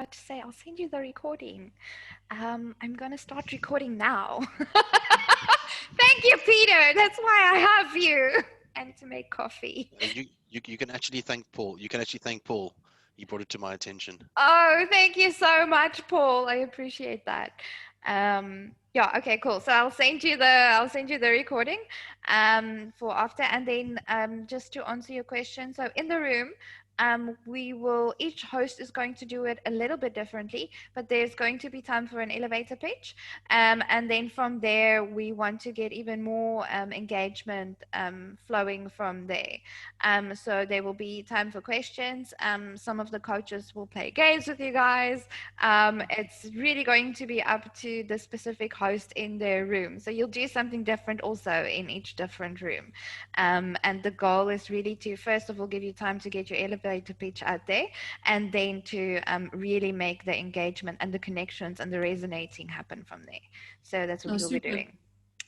about to say, I'll send you the recording. I'm going to start recording now. Thank you, Peter. That's why I have you. And to make coffee. You can actually thank Paul. You can actually thank Paul. He brought it to my attention. Oh, thank you so much, Paul. I appreciate that. Yeah, okay, cool. So I'll send you the recording for after, and then just to answer your question. So in the room, each host is going to do it a little bit differently, but there's going to be time for an elevator pitch. And then from there, we want to get even more engagement flowing from there. So there will be time for questions. Some of the coaches will play games with you guys. It's really going to be up to the specific host in their room. So you'll do something different also in each different room. And the goal is really to, first of all, give you time to get your elevator pitch out there, and then to really make the engagement and the connections and the resonating happen from there. So that's what we'll be doing.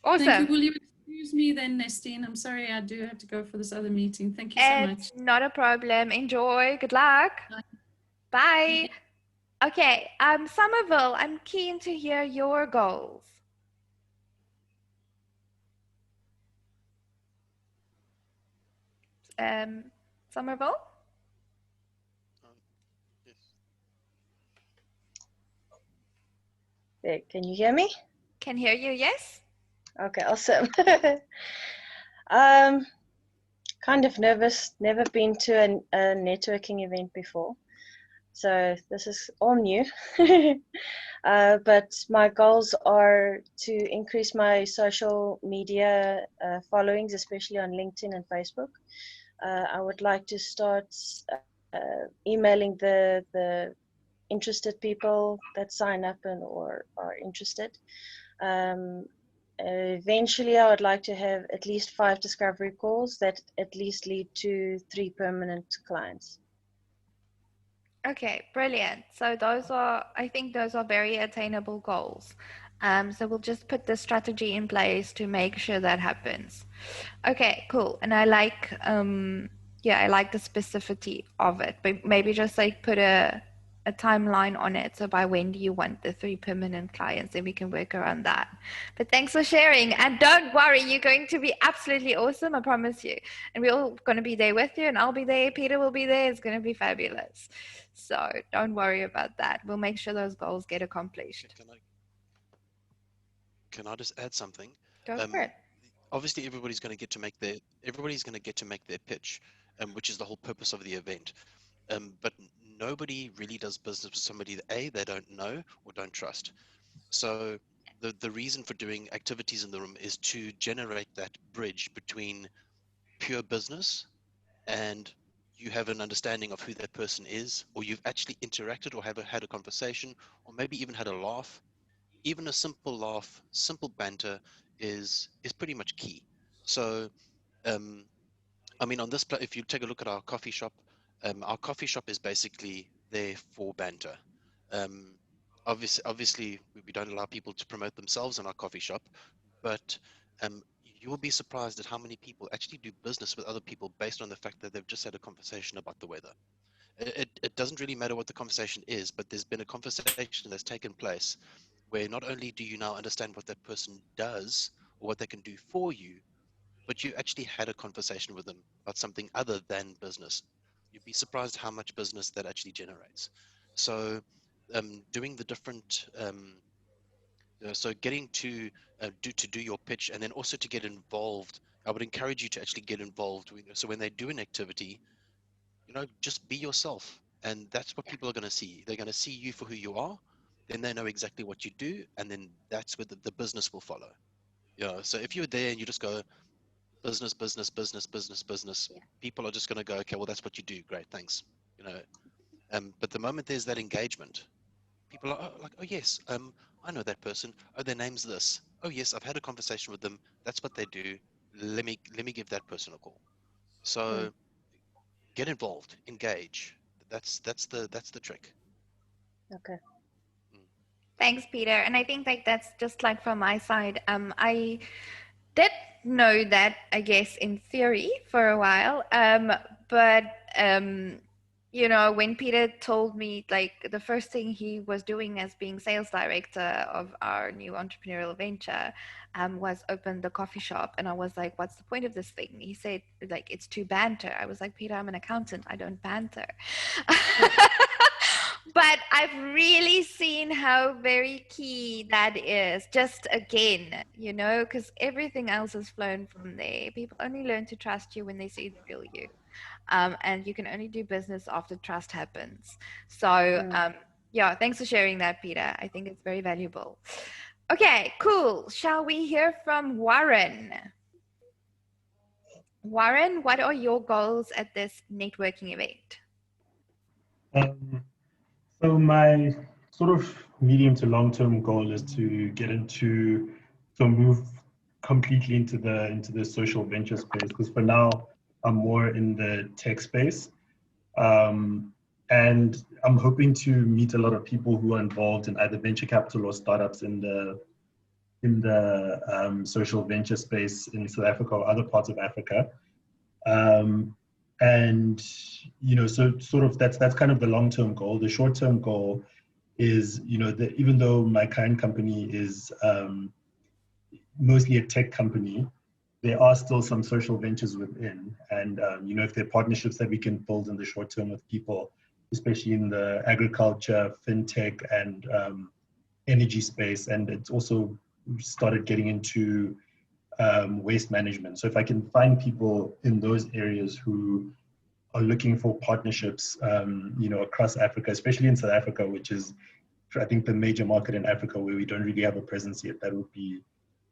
Awesome. Thank you. Will you excuse me then, Nestene? I'm sorry, I do have to go for this other meeting. Thank you so much. It's not a problem. Enjoy. Good luck. Bye. Okay, Somerville, I'm keen to hear your goals. Somerville? Yes. There, can you hear me? Can hear you, yes? Okay, awesome. Kind of nervous, never been to a networking event before. So this is all new. But my goals are to increase my social media followings, especially on LinkedIn and Facebook. I would like to start emailing the interested people that sign up or are interested. Eventually, I would like to have at least 5 discovery calls that at least lead to 3 permanent clients. Okay, brilliant. So I think those are very attainable goals. So we'll just put the strategy in place to make sure that happens. Okay, cool. And I like, I like the specificity of it, but maybe just like put a timeline on it. So by when do you want the 3 permanent clients? Then we can work around that. But thanks for sharing. And don't worry, you're going to be absolutely awesome. I promise you. And we're all going to be there with you, and I'll be there. Peter will be there. It's going to be fabulous. So don't worry about that. We'll make sure those goals get accomplished. Can I just add something? Go for it. Obviously, everybody's going to get to make their pitch, which is the whole purpose of the event. But nobody really does business with somebody that they don't know or don't trust. So the reason for doing activities in the room is to generate that bridge between pure business and you have an understanding of who that person is, or you've actually interacted or have had a conversation, or maybe even had a laugh. Even a simple laugh, simple banter is pretty much key. So I mean, if you take a look at our coffee shop is basically there for banter. Obviously we don't allow people to promote themselves in our coffee shop, but you will be surprised at how many people actually do business with other people based on the fact that they've just had a conversation about the weather. It doesn't really matter what the conversation is, but there's been a conversation that's taken place where not only do you now understand what that person does or what they can do for you, but you actually had a conversation with them about something other than business. You'd be surprised how much business that actually generates. So doing the different, so getting to do your pitch, and then also to get involved. I would encourage you to actually get involved. So when they do an activity, just be yourself. And that's what people are going to see. They're going to see you for who you are. Then they know exactly what you do. And then that's where the business will follow. So if you're there and you just go, business, business, business, business, business. Yeah. People are just going to go, okay, well, that's what you do. Great, thanks. But the moment there's that engagement, people are like, oh yes, I know that person. Oh, their name's this. Oh yes, I've had a conversation with them. That's what they do. Let me give that person a call. So get involved, engage. That's the trick. Okay. Thanks, Peter. And I think like that's just like from my side. I did know that, I guess, in theory for a while, but you know, when Peter told me, like, the first thing he was doing as being sales director of our new entrepreneurial venture was open the coffee shop. And I was like, what's the point of this thing? He said, like, it's to banter. I was like, Peter, I'm an accountant. I don't banter. But I've really seen how very key that is. Just again, you know, because everything else has flown from there. People only learn to trust you when they see the real you. And you can only do business after trust happens. So, yeah, thanks for sharing that, Peter. I think it's very valuable. Okay, cool. Shall we hear from Warren? Warren, what are your goals at this networking event? So my sort of medium to long-term goal is to get into, to move completely into the social venture space, because for now I'm more in the tech space. And I'm hoping to meet a lot of people who are involved in either venture capital or startups in the social venture space in South Africa or other parts of Africa. And you know, so sort of that's kind of the long-term goal. The short-term goal is, you know, that even though my current company is mostly a tech company, there are still some social ventures within. And, you know, if there are partnerships that we can build in the short term with people, especially in the agriculture, fintech, and energy space. And it's also started getting into waste management. So if I can find people in those areas who are looking for partnerships, you know, across Africa, especially in South Africa, which is, I think, the major market in Africa where we don't really have a presence yet, that would be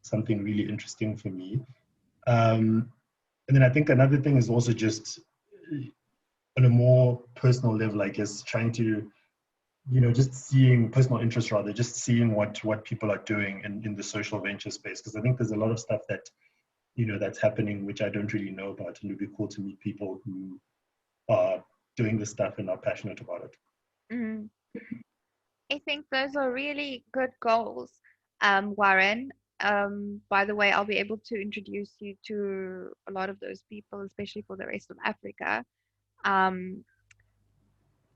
something really interesting for me. And then I think another thing is also just on a more personal level, I guess, trying to, you know, just seeing personal interest, rather, just seeing what people are doing in the social venture space. Because I think there's a lot of stuff that, you know, that's happening, which I don't really know about. And it would be cool to meet people who are doing this stuff and are passionate about it. Mm. I think those are really good goals, Warren. By the way, I'll be able to introduce you to a lot of those people, especially for the rest of Africa. Um,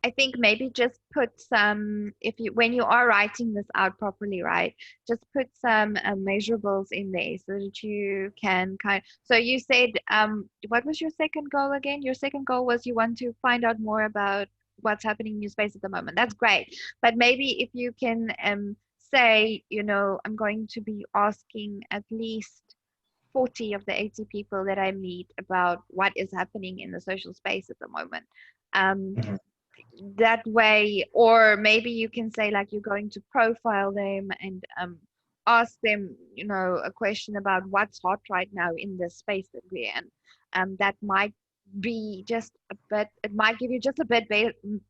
I think maybe just put some, if you, when you are writing this out properly, right, just put some measurables in there so that you can so you said, what was your second goal again? Your second goal was you want to find out more about what's happening in your space at the moment. That's great. But maybe if you can say, you know, I'm going to be asking at least 40 of the 80 people that I meet about what is happening in the social space at the moment. That way, or maybe you can say, like, you're going to profile them and ask them, you know, a question about what's hot right now in the space that we're in. That might be just a bit, it might give you just a bit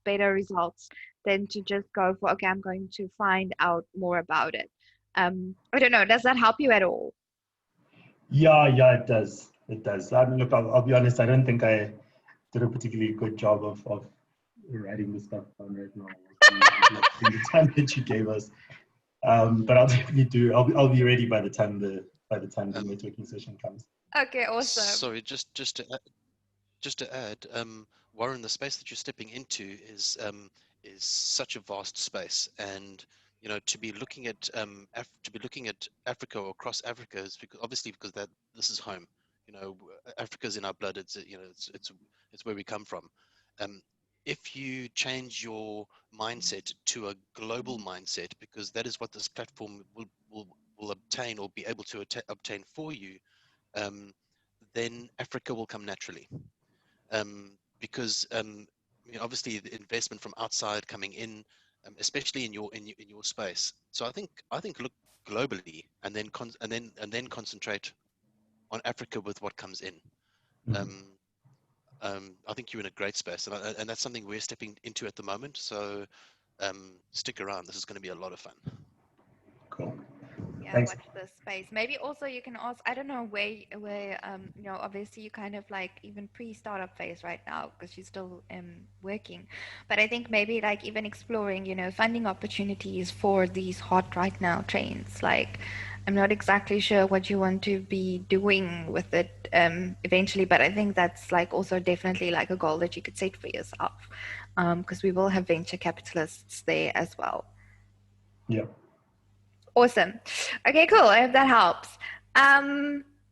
better results than to just go for, okay, I'm going to find out more about it. I don't know, does that help you at all? Yeah, it does. It does. Look, I'll be honest, I don't think I did a particularly good job of writing this stuff down right now in the time that you gave us. But I'll definitely do. I'll be ready by the time the networking session comes. Okay, awesome. Sorry, just to add, Warren, the space that you're stepping into is such a vast space, and you know, to be looking at Africa or across Africa is because that this is home. You know, Africa's in our blood. It's, you know, it's where we come from. If you change your mindset to a global mindset, because that is what this platform will obtain or be able to obtain for you, then Africa will come naturally. Because I mean, obviously the investment from outside coming in, especially in your space. So I think look globally and then concentrate on Africa with what comes in. I think you're in a great space, and that's something we're stepping into at the moment. So stick around. This is going to be a lot of fun. Cool. yeah, Thanks. watch this space. Maybe also you can ask, I don't know where you know, obviously you kind of like even pre-startup phase right now because she's still working, but I think maybe like even exploring, you know, funding opportunities for these hot right now trains. Like, I'm not exactly sure what you want to be doing with it eventually, but I think that's like also definitely like a goal that you could set for yourself, because we will have venture capitalists there as well. Yeah. Awesome. Okay, cool. I hope that helps.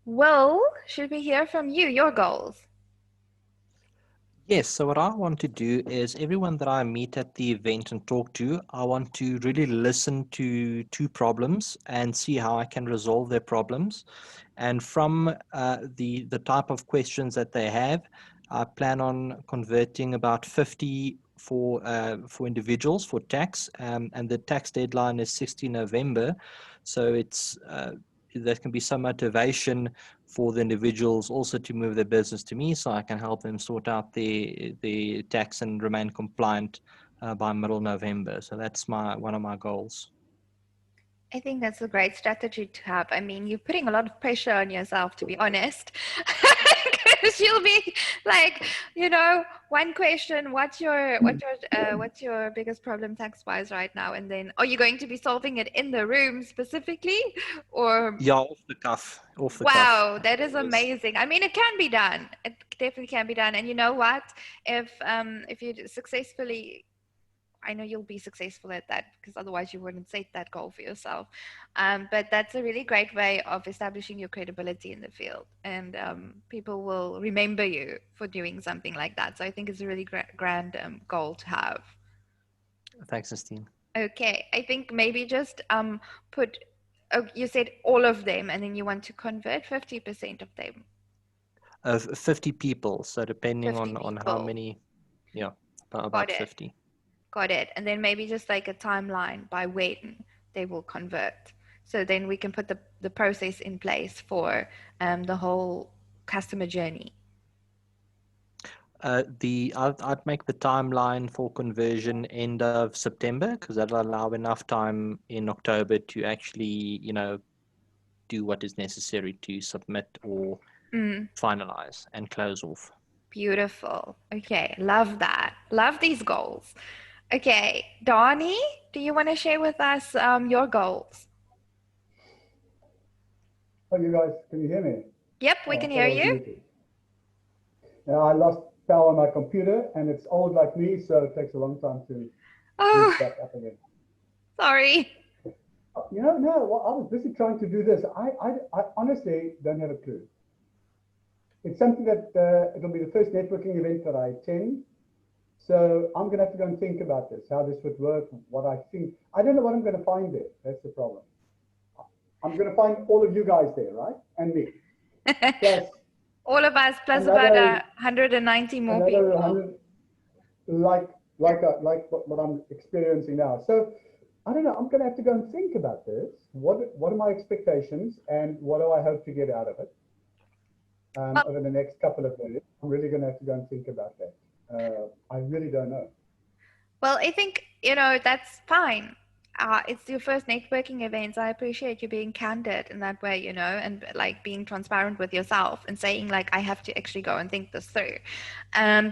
Will, should we hear from you, your goals? Yes, so what I want to do is everyone that I meet at the event and talk to, I want to really listen to two problems and see how I can resolve their problems. And from the type of questions that they have, I plan on converting about 50 for individuals for tax, and the tax deadline is 16 November. So it's there can be some motivation for the individuals also to move their business to me, so I can help them sort out the tax and remain compliant by middle November. So that's one of my goals. I think that's a great strategy to have. I mean, you're putting a lot of pressure on yourself, to be honest. Because you'll be like, you know, one question, what's your biggest problem tax-wise right now? And then are you going to be solving it in the room specifically? Or Yeah, off the cuff. wow, that is Always. amazing. I mean, it can be done. It definitely can be done. And you know what? If you successfully, I know you'll be successful at that because otherwise you wouldn't set that goal for yourself. But that's a really great way of establishing your credibility in the field, and people will remember you for doing something like that. So I think it's a really grand goal to have. Thanks, Nestene. Okay, I think maybe just put. Oh, you said all of them, and then you want to convert 50% of them. 50 people. So depending 50 on how people. many, yeah, Got about it. 50. Got it. And then maybe just like a timeline by when they will convert. So then we can put the process in place for the whole customer journey. I'd make the timeline for conversion end of September because that'll allow enough time in October to actually, do what is necessary to submit or finalize and close off. Beautiful. Okay, love that. Love these goals. Okay, Donnie, do you want to share with us your goals? Oh, you guys, can you hear me? Yep, we Oh, can I thought hear I was you. muted. Now, I lost power on my computer and it's old like me, so it takes a long time to Oh, boot back up again. sorry. No, well, I was busy trying to do this. I honestly don't have a clue. It's something that it'll be the first networking event that I attend. So I'm going to have to go and think about this, how this would work, what I think. I don't know what I'm going to find there. That's the problem. I'm going to find all of you guys there, right? And me. Plus all of us, plus another, about 190 more another people. 100, like what I'm experiencing now. So I don't know. I'm going to have to go and think about this. What are my expectations, and what do I hope to get out of it over the next couple of minutes? I'm really going to have to go and think about that. I really don't know. Well, I think, that's fine. It's your first networking event. So I appreciate you being candid in that way, and like being transparent with yourself and saying like, I have to actually go and think this through.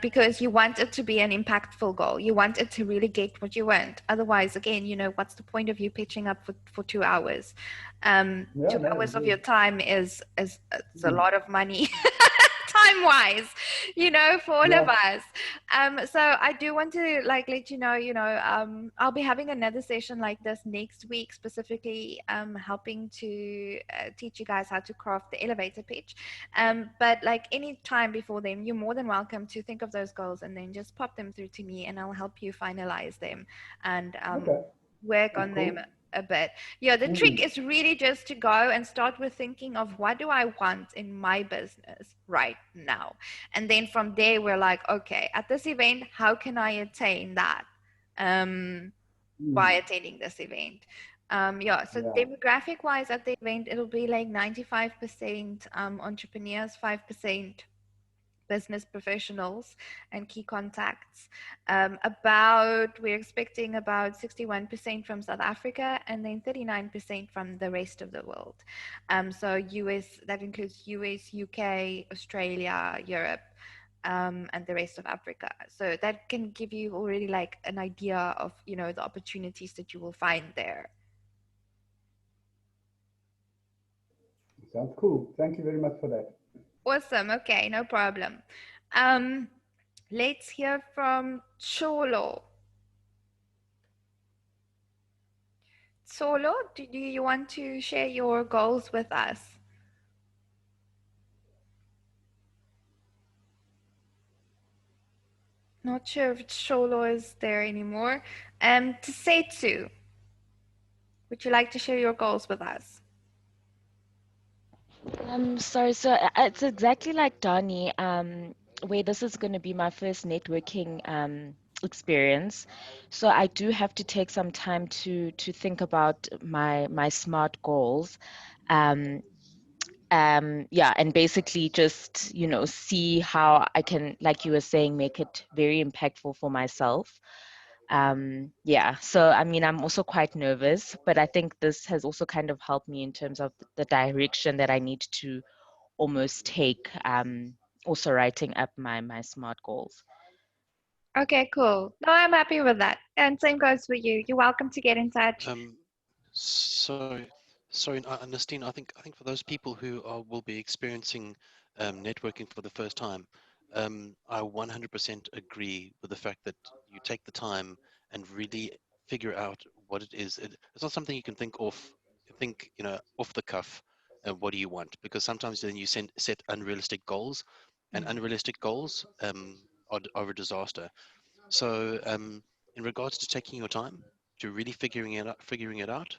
Because you want it to be an impactful goal. You want it to really get what you want. Otherwise, again, what's the point of you pitching up for 2 hours? 2 hours of your time is a lot of money. Time-wise, for all of us. So I do want to let you know, I'll be having another session like this next week, specifically helping to teach you guys how to craft the elevator pitch. But like any time before then, you're more than welcome to think of those goals and then just pop them through to me, and I'll help you finalize them and work on them a bit. Yeah, the trick is really just to go and start with thinking of what do I want in my business right now, and then from there we're like, okay, at this event, how can I attain that by attending this event? So demographic wise at the event, it'll be like 95% entrepreneurs, 5% business professionals and key contacts. We're expecting about 61% from South Africa and then 39% from the rest of the world. So US, that includes US, UK, Australia, Europe, and the rest of Africa. So that can give you already like an idea of, you know, the opportunities that you will find there. Sounds cool. Thank you very much for that. Awesome. Okay, no problem. Let's hear from Cholo. Solo, do you want to share your goals with us? Not sure if Cholo is there anymore. Tsetsu, would you like to share your goals with us? Sorry, so it's exactly like Donnie, where this is going to be my first networking experience. So I do have to take some time to think about my SMART goals. Yeah, and basically just, you know, see how I can, like you were saying, make it very impactful for myself. Yeah, so I mean, I'm also quite nervous, but I think this has also kind of helped me in terms of the direction that I need to almost take, also writing up my SMART goals. Okay, cool. No, I'm happy with that. And same goes for you. You're welcome to get in touch. So, sorry, Nestene, I think for those people who will be experiencing networking for the first time, I 100% agree with the fact that you take the time and really figure out what it is. It's not something you can think you know, off the cuff. What do you want? Because sometimes then you set unrealistic goals, and unrealistic goals are a disaster. So, in regards to taking your time to really figuring it out,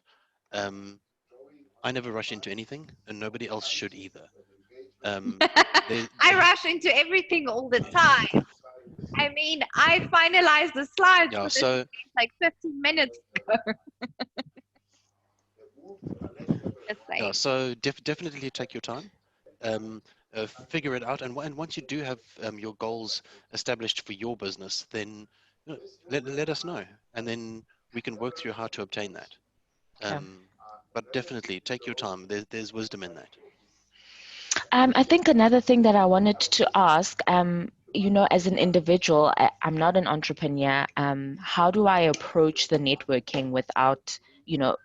I never rush into anything, and nobody else should either. Um, there, I rush into everything all the time. I mean, I finalized the slides yeah. for this So like 15 minutes ago. Just yeah. saying. So definitely take your time. Um, Figure it out, and once you do have your goals established for your business, then you know, let us know, and then we can work through how to obtain that. Okay. But definitely take your time. There's wisdom in that. I think another thing that I wanted to ask, you know, as an individual, I'm not an entrepreneur. How do I approach the networking without, you know,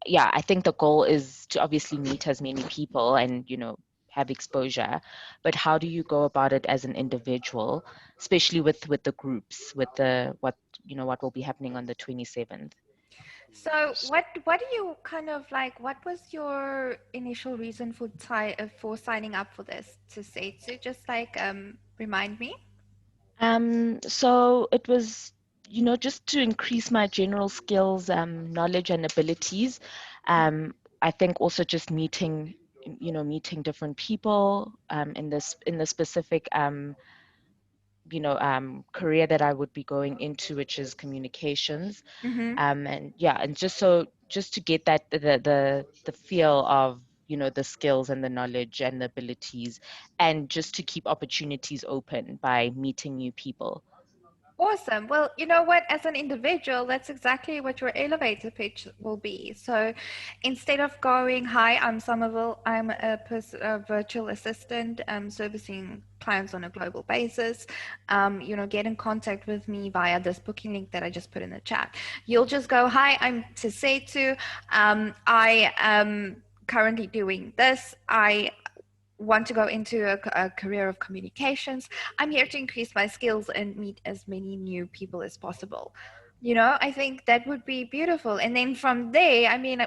yeah, I think the goal is to obviously meet as many people and, you know, have exposure, but how do you go about it as an individual, especially with the groups, with the what, you know, what will be happening on the 27th? So what do you kind of like, what was your initial reason for signing up for this, to say, to just like remind me? So it was, you know, just to increase my general skills, knowledge and abilities. I think also just meeting, you know, meeting different people in the specific you know, career that I would be going into, which is communications. Mm-hmm. And yeah, and just to get that the feel of, you know, the skills and the knowledge and the abilities, and just to keep opportunities open by meeting new people. Awesome. Well, you know what? As an individual, that's exactly what your elevator pitch will be. So instead of going, "Hi, I'm Somerville. I'm a virtual assistant servicing clients on a global basis. You know, get in contact with me via this booking link that I just put in the chat." You'll just go, "Hi, I'm Tsetsu. I am currently doing this. I want to go into a career of communications. I'm here to increase my skills and meet as many new people as possible." You know, I think that would be beautiful. And then from there, I mean,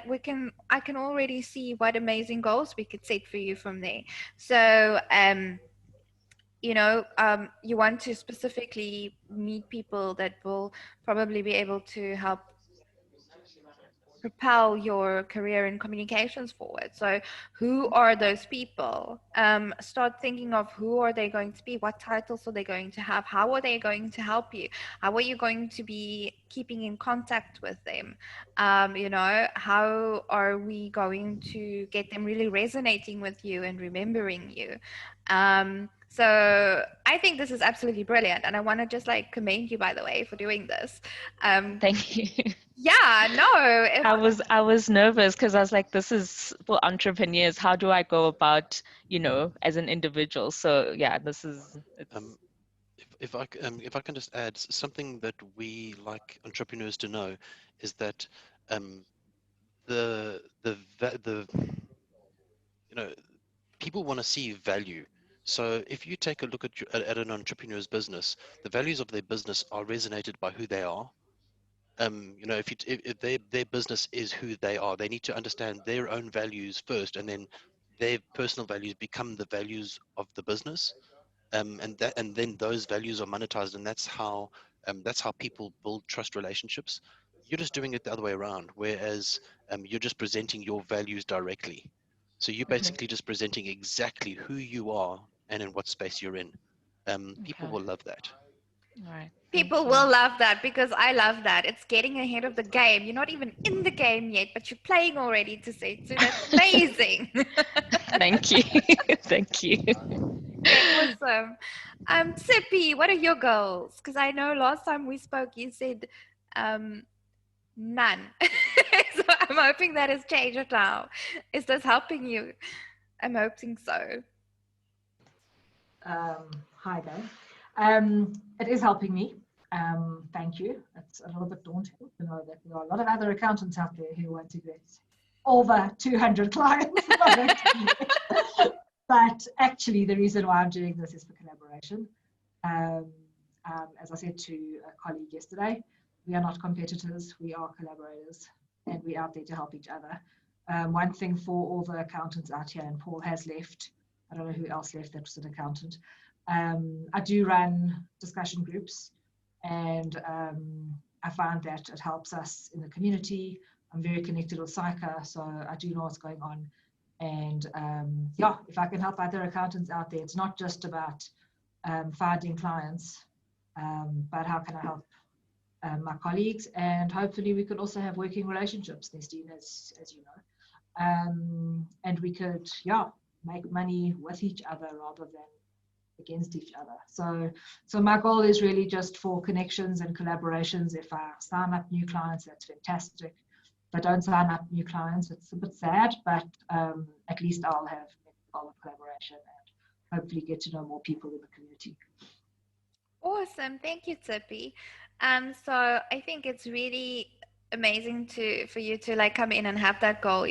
I can already see what amazing goals we could set for you from there. So, you know, you want to specifically meet people that will probably be able to help propel your career in communications forward. So who are those people? Start thinking of who are they going to be? What titles are they going to have? How are they going to help you? How are you going to be keeping in contact with them? You know, how are we going to get them really resonating with you and remembering you? So I think this is absolutely brilliant, and I want to just like commend you, by the way, for doing this. Thank you. Yeah, no, I was nervous because I was like, this is for entrepreneurs. How do I go about, as an individual? So yeah, Um, if I can just add something that we like entrepreneurs to know is that the people want to see value. So if you take a look at an entrepreneur's business, the values of their business are resonated by who they are. If their business is who they are, they need to understand their own values first, and then their personal values become the values of the business. And then those values are monetized, and that's how people build trust relationships. You're just doing it the other way around, whereas you're just presenting your values directly. So you're basically just presenting exactly who you are and in what space you're in. People Okay. will love that. All right. people will love that, because I love that. It's getting ahead of the game. You're not even in the game yet, but you're playing already, to say. So that's amazing. Thank you. Thank you. Okay, awesome. Sippy, what are your goals? Because I know last time we spoke, you said none. So I'm hoping that has changed now. Is this helping you? I'm hoping so. Hi there. It is helping me. Thank you. It's a little bit daunting to know that there are a lot of other accountants out there who want to get over 200 clients. But actually, the reason why I'm doing this is for collaboration. As I said to a colleague yesterday, we are not competitors, we are collaborators, and we're out there to help each other. One thing for all the accountants out here, and Paul has left, I don't know who else left that was an accountant. I do run discussion groups, and I find that it helps us in the community. I'm very connected with Psycha, so I do know what's going on. And yeah, if I can help other accountants out there, it's not just about finding clients, but how can I help my colleagues, and hopefully we could also have working relationships, Nestene, as you know, and we could, yeah, make money with each other rather than against each other. So my goal is really just for connections and collaborations. If I sign up new clients, that's fantastic. If I don't sign up new clients, it's a bit sad, but at least I'll have a collaboration and hopefully get to know more people in the community. Awesome. Thank you, Tippy. So I think it's really amazing for you to like come in and have that goal,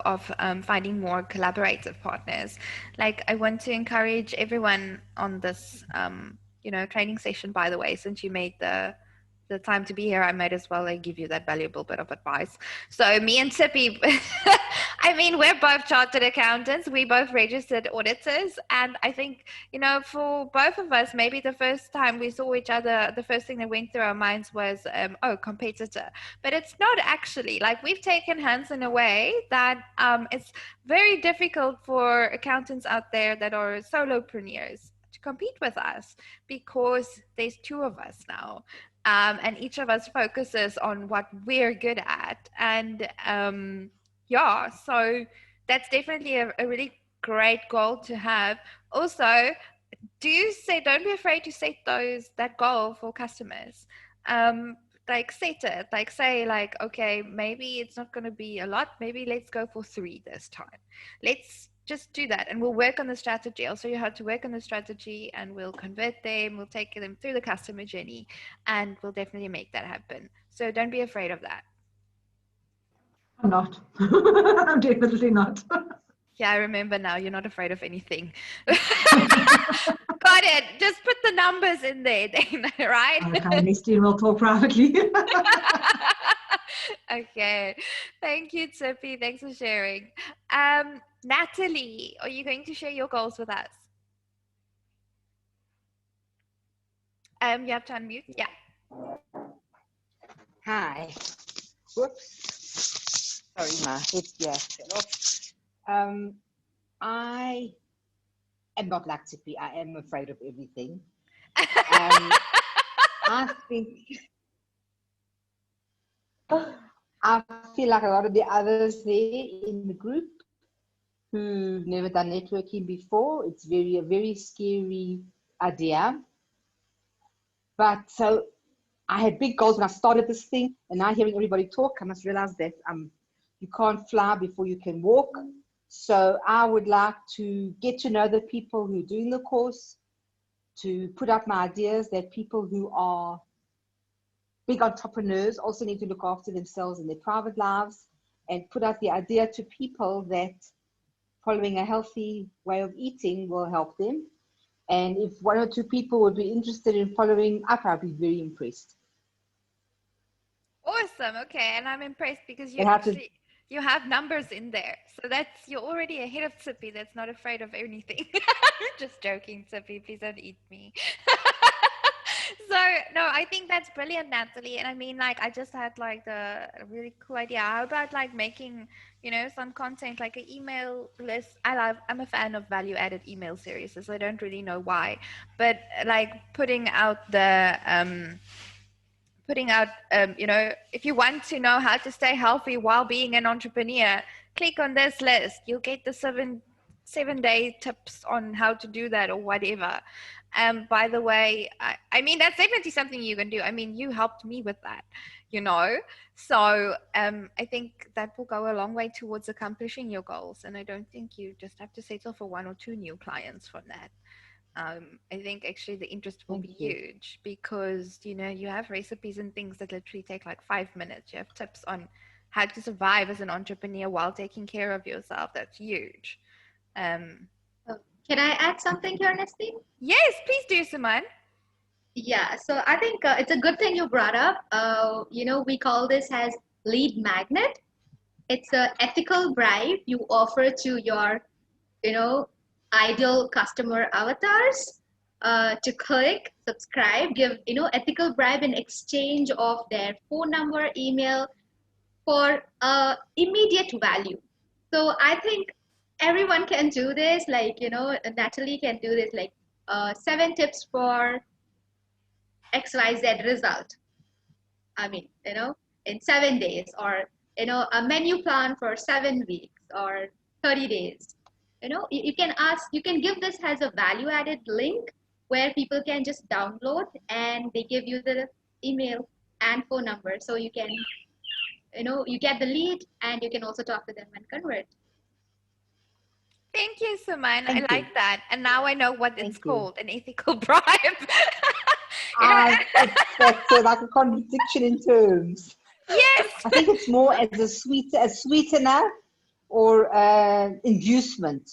of finding more collaborative partners. Like, I want to encourage everyone on this training session, by the way, since you made the time to be here, I might as well give you that valuable bit of advice. So me and Tippy, I mean, we're both chartered accountants, we both registered auditors, and I think, for both of us, maybe the first time we saw each other, the first thing that went through our minds was, oh, competitor. But it's not actually. Like, we've taken hands in a way that it's very difficult for accountants out there that are solopreneurs to compete with us, because there's two of us now. And each of us focuses on what we're good at. And yeah, so that's definitely a really great goal to have. Also, don't be afraid to set that goal for customers. Like, set it, like, say, like, okay, maybe it's not going to be a lot, maybe let's go for 3 this time. Let's just do that, and we'll work on the strategy. I'll show you how to work on the strategy, and we'll convert them, we'll take them through the customer journey, and we'll definitely make that happen. So don't be afraid of that. I'm not. I'm definitely not. Yeah, I remember now, you're not afraid of anything. Got it. Just put the numbers in there, then, right? Okay, Nestene, we'll talk privately. Okay. Thank you, Tippy. Thanks for sharing. Natalie, are you going to share your goals with us? You have to unmute. Yeah. Hi. Whoops. Sorry, my headgear fell off. I am not like Tippy. I am afraid of everything. I feel like a lot of the others there in the group. who've never done networking before. It's a very scary idea. But so I had big goals when I started this thing, and now hearing everybody talk, I must realize that you can't fly before you can walk. So I would like to get to know the people who are doing the course, to put up my ideas that people who are big entrepreneurs also need to look after themselves in their private lives, and put out the idea to people that following a healthy way of eating will help them. And if 1 or 2 people would be interested in following up, I'd be very impressed. Awesome. Okay, and I'm impressed because you It had to- actually you have numbers in there, so you're already ahead of Tsippy. That's not afraid of anything. Just joking, Tsippy. Please don't eat me. So no, I think that's brilliant, Natalie. And I mean, like, I just had like a really cool idea. How about like making, some content like an email list? I'm a fan of value-added email series, so I don't really know why, but like putting out if you want to know how to stay healthy while being an entrepreneur, click on this list. You'll get the seven-day tips on how to do that or whatever. By the way, I mean, that's definitely something you can do. I mean, you helped me with that, So I think that will go a long way towards accomplishing your goals. And I don't think you just have to settle for 1 or 2 new clients from that. I think actually the interest will be huge because, you have recipes and things that literally take like 5 minutes. You have tips on how to survive as an entrepreneur while taking care of yourself. That's huge. Can I add something here, Nestene? Yes, please do, Simon. Yeah, so I think it's a good thing you brought up. We call this as lead magnet. It's an ethical bribe you offer to your, ideal customer avatars to click, subscribe, give, ethical bribe in exchange of their phone number, email for immediate value. So I think everyone can do this. Like, Natalie can do this, like 7 tips for XYZ result. I mean, in 7 days, or, a menu plan for 7 weeks or 30 days. You can give this as a value added link where people can just download, and they give you the email and phone number. So you can, you get the lead, and you can also talk to them and convert. Thank you, Simon. Thank I you. like that. And now I know what it's Thank you. called, an ethical bribe. That's like a contradiction in terms. Yes. I think it's more as a sweetener or inducement.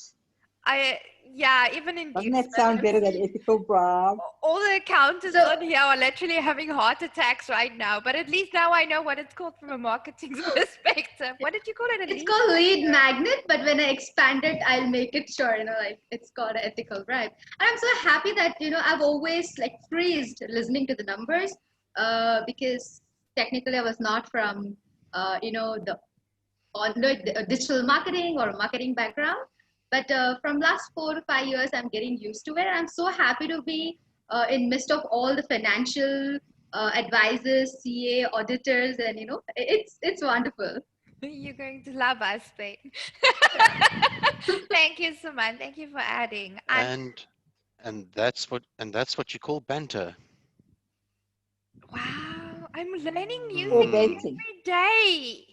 Even inducement. Doesn't that sound better than ethical bribe? All the accountants on here are literally having heart attacks right now, but at least now I know what it's called from a marketing perspective. What did you call it? It's called lead magnet, but when I expand it, I'll make it sure, like it's called an ethical bribe. And I'm so happy that, I've always like freezed listening to the numbers because technically I was not from, the digital marketing or marketing background. But from last 4 to 5 years, I'm getting used to it. And I'm so happy to be in midst of all the financial advisors, CA, auditors, and it's wonderful. You're going to love us, babe. Thank you, Simon. Thank you for adding. And that's what you call banter. Wow, I'm learning new Or things betting. every day.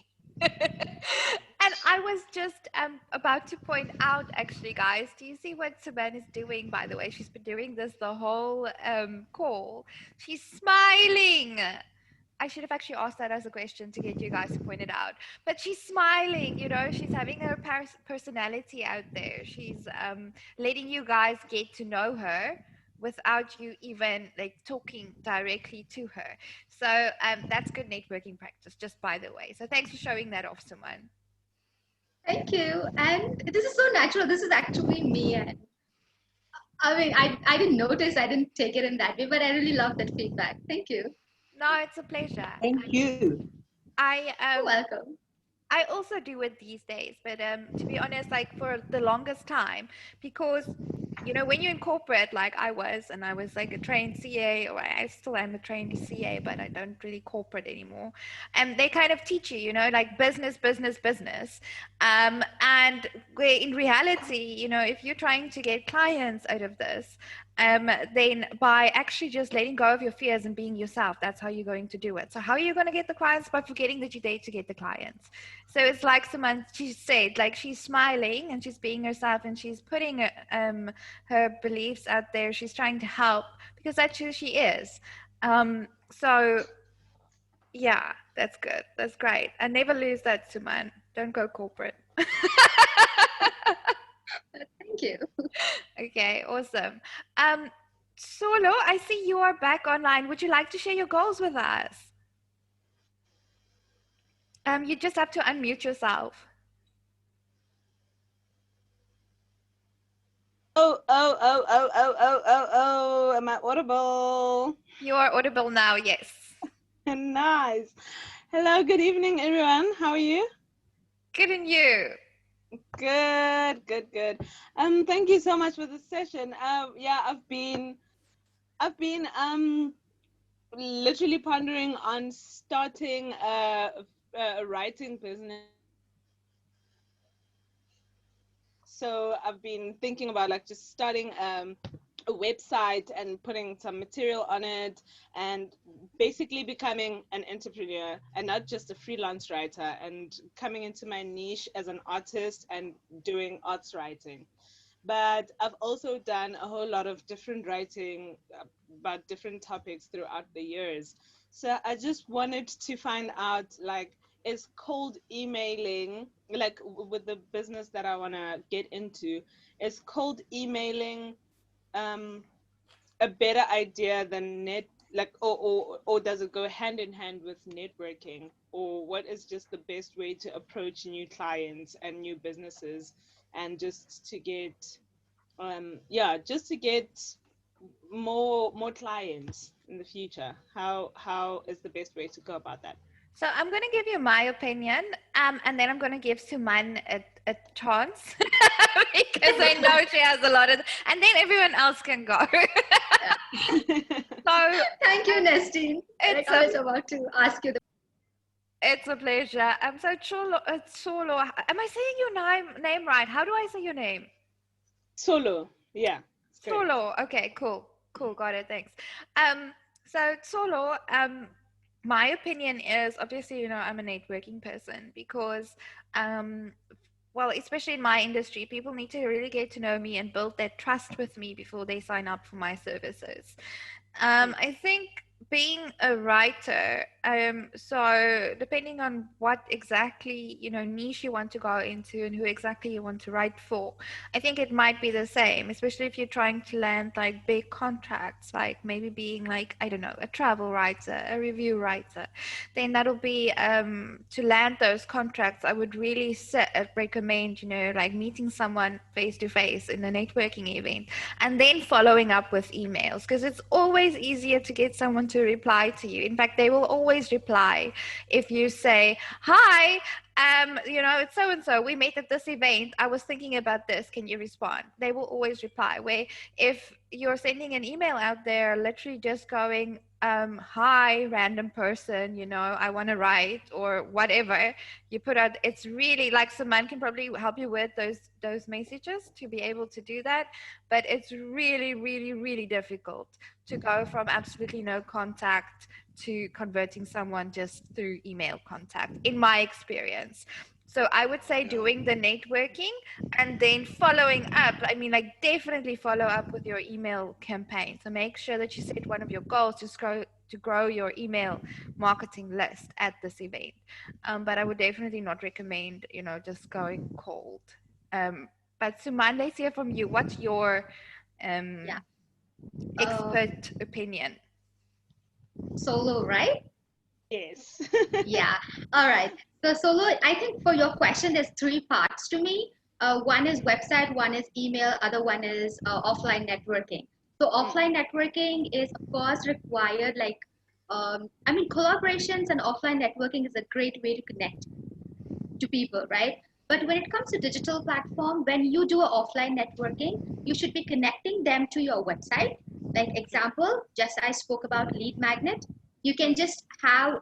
And I was just about to point out, actually, guys, do you see what Simone is doing, by the way? She's been doing this the whole call. She's smiling. I should have actually asked that as a question to get you guys to point it out. But she's smiling, she's having her personality out there. She's letting you guys get to know her without you even like talking directly to her. So that's good networking practice, just by the way. So thanks for showing that off, Simone. Thank you. And this is so natural. This is actually me. And I mean, I didn't notice, I didn't take it in that way, but I really love that feedback. Thank you. No, it's a pleasure. Thank you. You're welcome. I also do it these days, but to be honest, like for the longest time, because you know, when you're in corporate, like I was, and I was like a trained CA, or I still am a trained CA, but I don't really corporate anymore. And they kind of teach you, you know, like business, business, business. And where in reality, you know, if you're trying to get clients out of this, then by actually just letting go of your fears and being yourself, that's how you're going to do it. So how are you going to get the clients? By forgetting that you're there to get the clients. So it's like someone, she said, like she's smiling and she's being herself and she's putting her beliefs out there. She's trying to help because that's who she is. So yeah, that's good. That's great. And never lose that, Suman. Don't go corporate. Thank you. Okay, awesome. Solo, I see you are back online. Would you like to share your goals with us? You just have to unmute yourself. Oh, am I audible? You are audible now, yes. Nice. Hello, good evening, everyone. How are you? Good, and you? Good. Thank you so much for the session. Yeah, I've been literally pondering on starting a writing business. So I've been thinking about like just starting a website and putting some material on it and basically becoming an entrepreneur and not just a freelance writer, and coming into my niche as an artist and doing arts writing. But I've also done a whole lot of different writing about different topics throughout the years. So I just wanted to find out, like, is cold emailing, like with the business that I want to get into, is cold emailing a better idea than or does it go hand in hand with networking, or what is just the best way to approach new clients and new businesses, and just to get just to get more clients in the future? How is the best way to go about that? So I'm going to give you my opinion, and then I'm going to give Suman a chance because I know she has a lot of, and then everyone else can go. So thank you, Nestene. Like, I was about to ask you. It's a pleasure. So Solo, am I saying your name right? How do I say your name? Solo, yeah. Solo. Okay, cool, got it. Thanks. So Solo, my opinion is, obviously, you know, I'm a networking person because, well, especially in my industry, people need to really get to know me and build that trust with me before they sign up for my services. I think being a writer, so depending on what exactly, you know, niche you want to go into and who exactly you want to write for, I think it might be the same, especially if you're trying to land like big contracts, like maybe being like, I don't know, a travel writer, a review writer, then that'll be, to land those contracts, I would really recommend, you know, like meeting someone face to face in a networking event and then following up with emails, because it's always easier to get someone to reply to you. In fact, they will always reply if you say, hi, you know, it's so and so, we met at this event, I was thinking about this, can you respond? They will always reply. Where if you're sending an email out there literally just going, hi random person, you know, I want to write, or whatever you put out, it's really like, someone can probably help you with those messages to be able to do that, but it's really difficult to go from absolutely no contact to converting someone just through email contact, in my experience. So I would say doing the networking and then following up. I mean, like, definitely follow up with your email campaign. So make sure that you set one of your goals to grow your email marketing list at this event. But I would definitely not recommend, you know, just going cold. But Suman, let's hear from you. What's your expert opinion? Solo, right? Yes. Yeah. All right. So Solo, I think for your question, there's three parts to me. One is website, one is email, other one is offline networking. So offline networking is of course required, like, I mean, collaborations and offline networking is a great way to connect to people, right? But when it comes to digital platform, when you do offline networking, you should be connecting them to your website. Like example, just I spoke about lead magnet. You can just have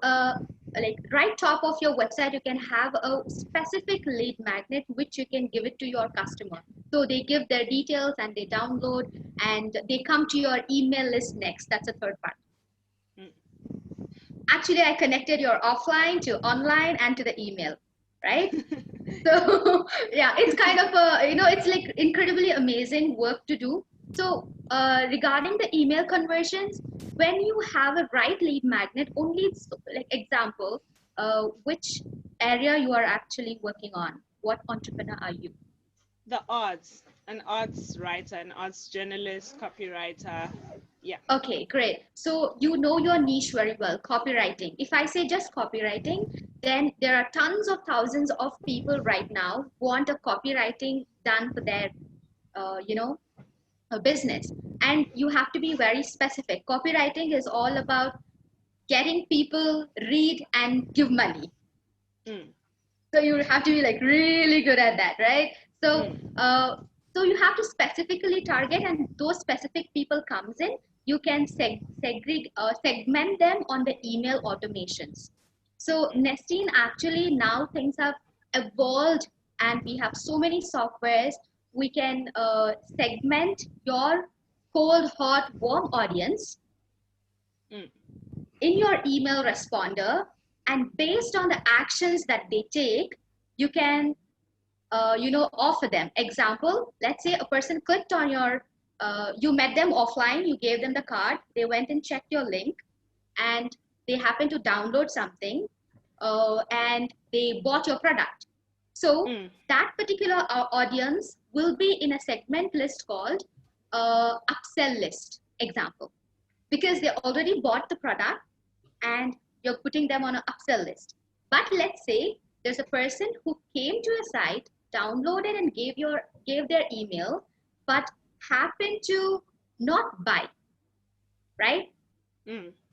like right top of your website, you can have a specific lead magnet which you can give it to your customer. So they give their details and they download and they come to your email list next. That's a third part. Actually, I connected your offline to online and to the email, right? So yeah, it's kind of a, it's like incredibly amazing work to do. So regarding the email conversions, when you have a right lead magnet, only it's like example, which area you are actually working on, what entrepreneur are you? The arts, an arts writer, an arts journalist, copywriter. Yeah. Okay, great. So you know your niche very well, copywriting. If I say just copywriting, then there are tons of thousands of people right now who want a copywriting done for their, a business. And you have to be very specific. Copywriting is all about getting people read and give money. So you have to be like really good at that, right? So so you have to specifically target, and those specific people comes in, you can segment them on the email automations. So Nestene, actually now things have evolved and we have so many softwares. We can segment your cold, hot, warm audience in your email responder, and based on the actions that they take, you can offer them. Example, let's say a person clicked on your, you met them offline, you gave them the card, they went and checked your link, and they happen to download something, and they bought your product. So that particular audience will be in a segment list called upsell list, example, because they already bought the product and you're putting them on an upsell list. But let's say there's a person who came to your site, downloaded and gave their email, but happened to not buy, right?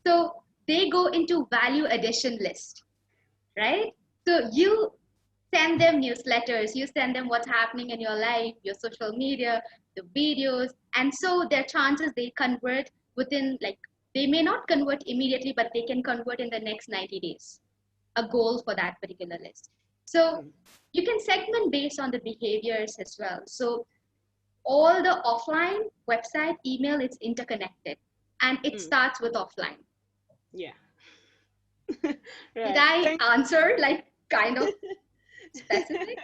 So they go into value addition list, right? So you send them newsletters, you send them what's happening in your life, your social media, the videos, and so their chances they convert within, like, they may not convert immediately, but they can convert in the next 90 days, a goal for that particular list. So you can segment based on the behaviors as well. So all the offline website email is interconnected, and it starts with offline. Yeah. Right. Did I answer like kind of specific?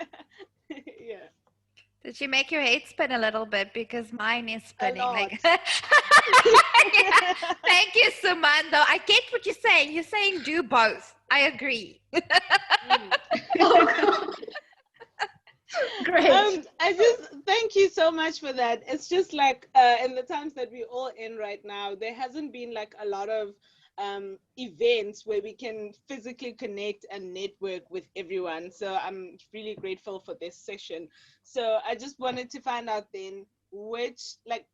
Yeah. Did she make your head spin a little bit? Because mine is spinning. Like, thank you, Suman. Though I get what you're saying. You're saying do both. I agree. Great. I just thank you so much for that. It's just like in the times that we're all in right now, there hasn't been like a lot of events where we can physically connect and network with everyone. So I'm really grateful for this session. So I just wanted to find out then which, like,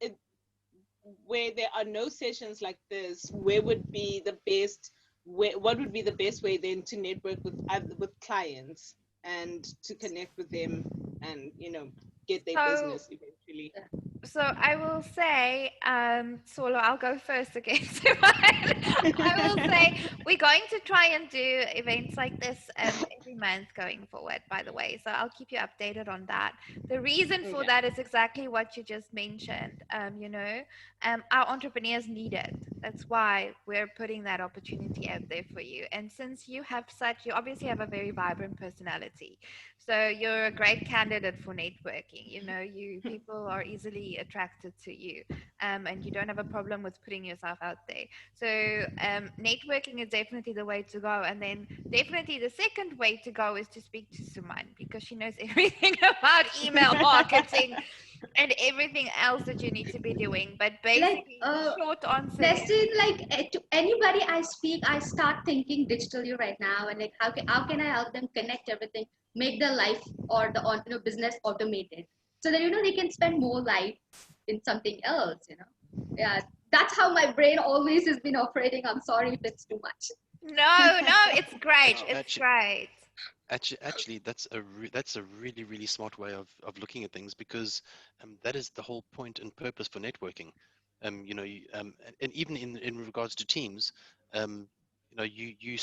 where there are no sessions like this, where would be the best, what would be the best way then to network with clients and to connect with them and, you know, get their business eventually? So I will say, Solo, I'll go first again. I will say we're going to try and do events like this every month going forward, by the way. So I'll keep you updated on that. The reason for that is exactly what you just mentioned. Our entrepreneurs need it. That's why we're putting that opportunity out there for you. And since you obviously have a very vibrant personality. So you're a great candidate for networking. People are easily attracted to you, and you don't have a problem with putting yourself out there. So networking is definitely the way to go. And then definitely the second way to go is to speak to Suman, because she knows everything about email marketing and everything else that you need to be doing. But basically, short answer. Nestene, like to anybody I speak, I start thinking digitally right now, and like how can I help them connect everything, make their life or the business automated, so that they can spend more life in something else. Yeah, that's how my brain always has been operating. I'm sorry if it's too much. No, it's great. It's great. Actually, that's a really smart way of looking at things, because that is the whole point and purpose for networking. And even in regards to teams, you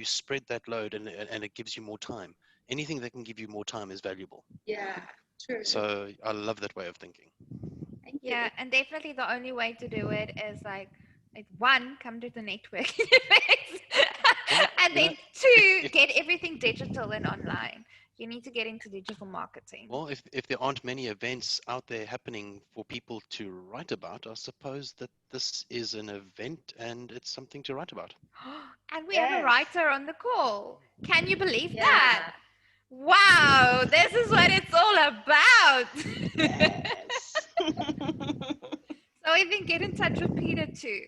spread that load, and it gives you more time. Anything that can give you more time is valuable. Yeah, true. So I love that way of thinking. Thank you. Yeah, and definitely the only way to do it is like one, come to the networking events, Well, and then two, get everything digital and online. You need to get into digital marketing. Well, if there aren't many events out there happening for people to write about, I suppose that this is an event and it's something to write about. And we have a Yes. writer on the call. Can you believe Yeah. that? Wow, this is what it's all about. Yes. So even get in touch with Peter too.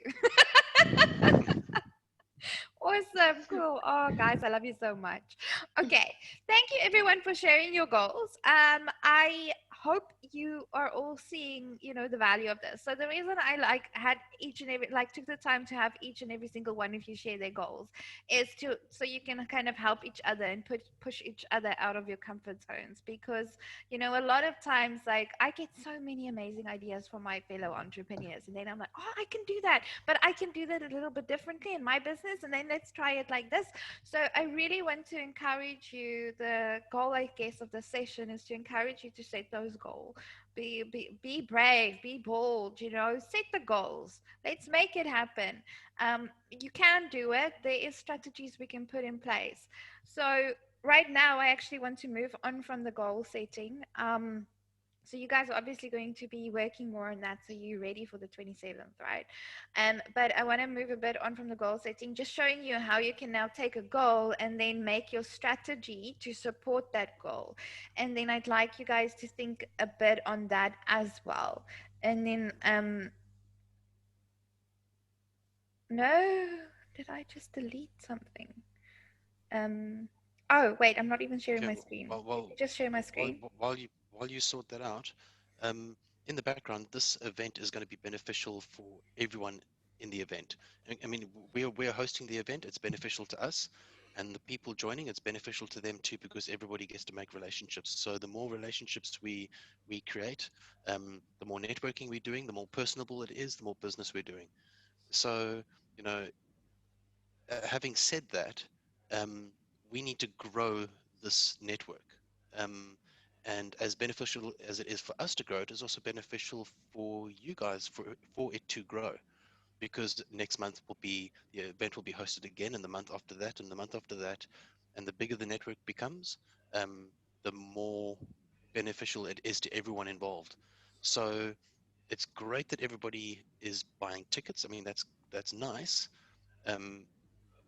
Awesome, cool. Oh, guys, I love you so much. Okay, thank you everyone for sharing your goals. I hope you are all seeing, the value of this. So the reason I had each and every took the time to have each and every single one of you share their goals is so you can kind of help each other and push each other out of your comfort zones, because a lot of times I get so many amazing ideas from my fellow entrepreneurs, and then I'm like, oh, I can do that, but I can do that a little bit differently in my business, and then let's try it like this. So I really want to encourage you. The goal, I guess, of this session is to encourage you to set those goals. Be brave, be bold, set the goals. Let's make it happen. You can do it. There is strategies we can put in place. So right now, I actually want to move on from the goal setting. So you guys are obviously going to be working more on that, so you're ready for the 27th, right? But I want to move a bit on from the goal setting, just showing you how you can now take a goal and then make your strategy to support that goal. And then I'd like you guys to think a bit on that as well. And then, no, did I just delete something? Oh, wait, I'm not even sharing Okay, my screen. well, Just share my screen. while you sort that out, in the background, this event is going to be beneficial for everyone in the event. I mean, we're hosting the event. It's beneficial to us, and the people joining, it's beneficial to them too, because everybody gets to make relationships. So the more relationships we create, the more networking we're doing, the more personable it is, the more business we're doing. So, you know, having said that, we need to grow this network. Um, and as beneficial as it is for us to grow, it is also beneficial for you guys for it to grow, because next month the event will be hosted again, and the month after that, and the month after that, and the bigger the network becomes, the more beneficial it is to everyone involved. So it's great that everybody is buying tickets. I mean, that's nice. Um,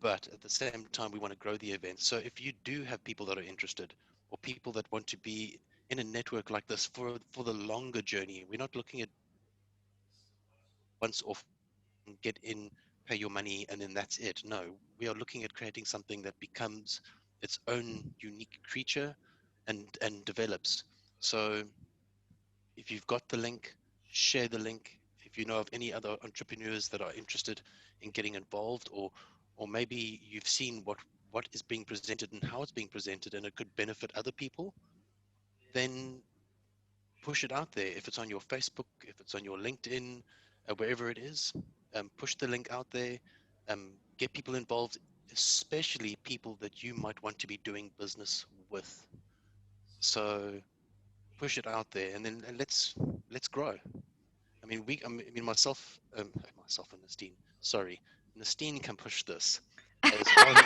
but at the same time, we want to grow the event. So if you do have people that are interested, or people that want to be in a network like this for the longer journey, we're not looking at once off, get in, pay your money, and then that's it. No, we are looking at creating something that becomes its own unique creature and develops. So if you've got the link, share the link. If you know of any other entrepreneurs that are interested in getting involved, or maybe you've seen what is being presented and how it's being presented, and it could benefit other people, then push it out there. If it's on your Facebook, if it's on your LinkedIn, wherever it is, push the link out there. Get people involved, especially people that you might want to be doing business with. So push it out there, and then let's grow. I mean, myself and Nestene. Sorry, Nestene can push this as hard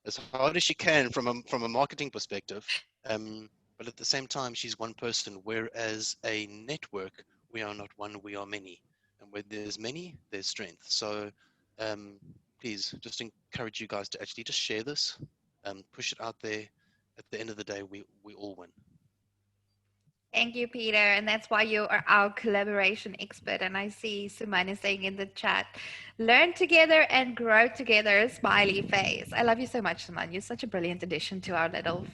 as hard as she can from a marketing perspective. But at the same time, she's one person. Whereas a network, we are not one, we are many. And where there's many, there's strength. So please, just encourage you guys to actually just share this, push it out there. At the end of the day, we all win. Thank you, Peter. And that's why you are our collaboration expert. And I see Suman is saying in the chat, learn together and grow together, smiley face. I love you so much, Suman. You're such a brilliant addition to our little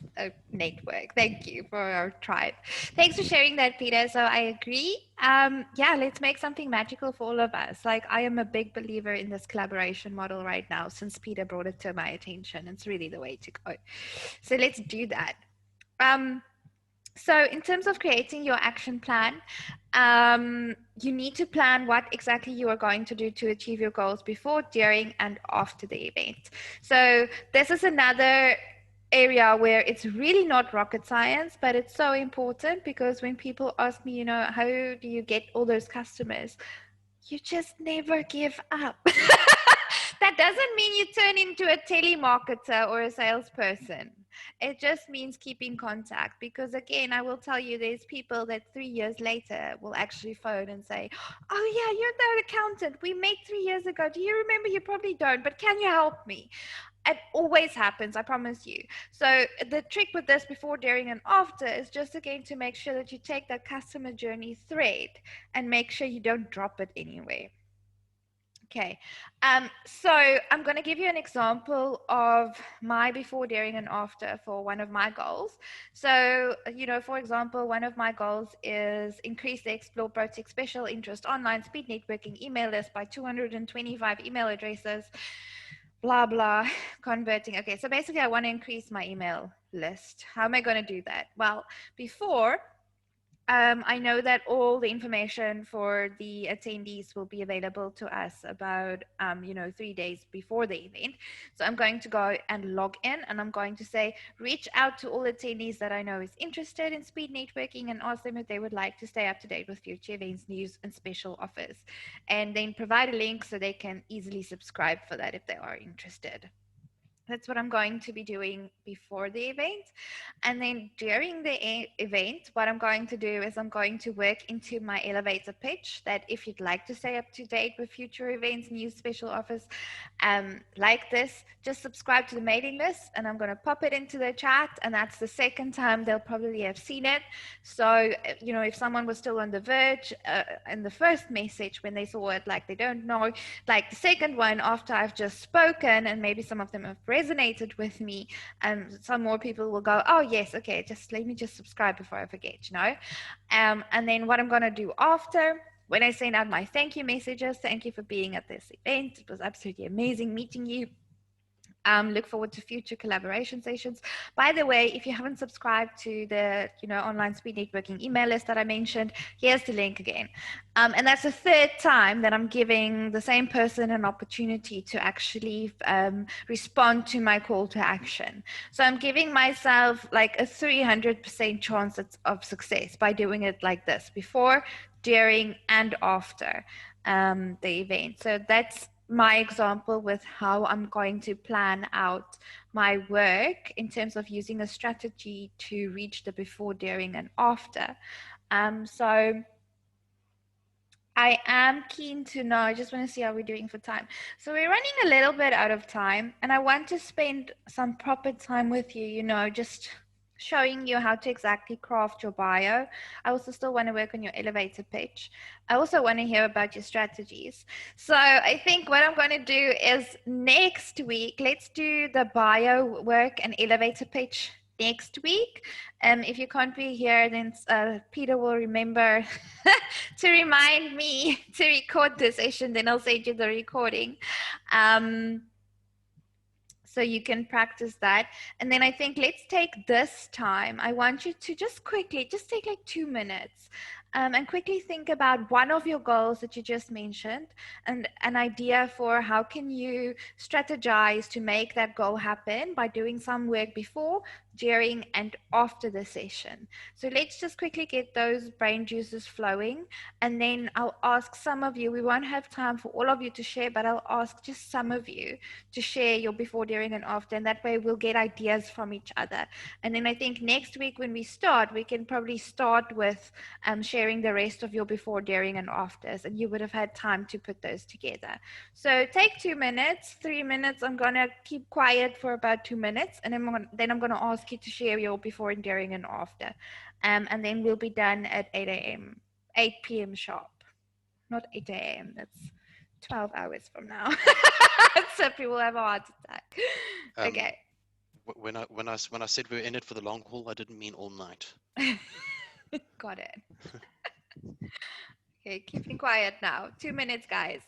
network. Thank you for our tribe. Thanks for sharing that, Peter. So I agree. Yeah, let's make something magical for all of us. Like, I am a big believer in this collaboration model right now since Peter brought it to my attention. It's really the way to go. So let's do that. So in terms of creating your action plan, you need to plan what exactly you are going to do to achieve your goals before, during, and after the event. So this is another area where it's really not rocket science, but it's so important, because when people ask me, how do you get all those customers? You just never give up. That doesn't mean you turn into a telemarketer or a salesperson. It just means keeping contact, because again, I will tell you, there's people that 3 years later will actually phone and say, oh yeah, you're that accountant we met 3 years ago. Do you remember? You probably don't, but can you help me? It always happens, I promise you. So the trick with this before, during, and after is just again to make sure that you take that customer journey thread and make sure you don't drop it anywhere. Okay, so I'm going to give you an example of my before, during, and after for one of my goals. So, for example, one of my goals is increase the Explore ProTech special interest online speed networking email list by 225 email addresses, blah, blah, converting. Okay, so basically I want to increase my email list. How am I going to do that? Well, before, I know that all the information for the attendees will be available to us about, 3 days before the event. So I'm going to go and log in, and I'm going to say, reach out to all attendees that I know is interested in speed networking, and ask them if they would like to stay up to date with future events, news, and special offers. And then provide a link so they can easily subscribe for that if they are interested. That's what I'm going to be doing before the event. And then during the event, what I'm going to do is I'm going to work into my elevator pitch that if you'd like to stay up to date with future events, news, special offers like this, just subscribe to the mailing list, and I'm going to pop it into the chat. And that's the second time they'll probably have seen it. So, if someone was still on the verge in the first message when they saw it, like they don't know, like the second one after I've just spoken, and maybe some of them have resonated with me, and some more people will go, oh yes, okay, just let me just subscribe before I forget, and then what I'm going to do after, when I send out my thank you messages, thank you for being at this event, it was absolutely amazing meeting you. Look forward to future collaboration sessions. By the way, if you haven't subscribed to the online speed networking email list that I mentioned, here's the link again. And that's the third time that I'm giving the same person an opportunity to actually respond to my call to action. So I'm giving myself like a 300% chance of success by doing it like this, before, during, and after the event. So that's my example with how I'm going to plan out my work in terms of using a strategy to reach the before, during, and after. So I am keen to know, I just want to see how we're doing for time. So we're running a little bit out of time, and I want to spend some proper time with you, just showing you how to exactly craft your bio. I also still want to work on your elevator pitch. I also want to hear about your strategies. So I think what I'm going to do is next week, let's do the bio work and elevator pitch next week. If you can't be here, then Peter will remember to remind me to record the session, then I'll send you the recording. So you can practice that. And then I think let's take this time. I want you to just take like 2 minutes and quickly think about one of your goals that you just mentioned, and an idea for how can you strategize to make that goal happen by doing some work before, during, and after the session. So let's just quickly get those brain juices flowing, and then I'll ask some of you, we won't have time for all of you to share, but I'll ask just some of you to share your before, during, and after, and that way we'll get ideas from each other. And then I think next week when we start, we can probably start with sharing sharing the rest of your before, during, and afters, and you would have had time to put those together. So take 2 minutes, 3 minutes. I'm gonna keep quiet for about 2 minutes, and then I'm gonna ask you to share your before and during and after, and then we'll be done at 8 p.m. sharp. Not 8 a.m. That's 12 hours from now. So people have a heart attack. Okay. When I said we were in it for the long haul, I didn't mean all night. Got it. Okay, keeping quiet now. 2 minutes, guys.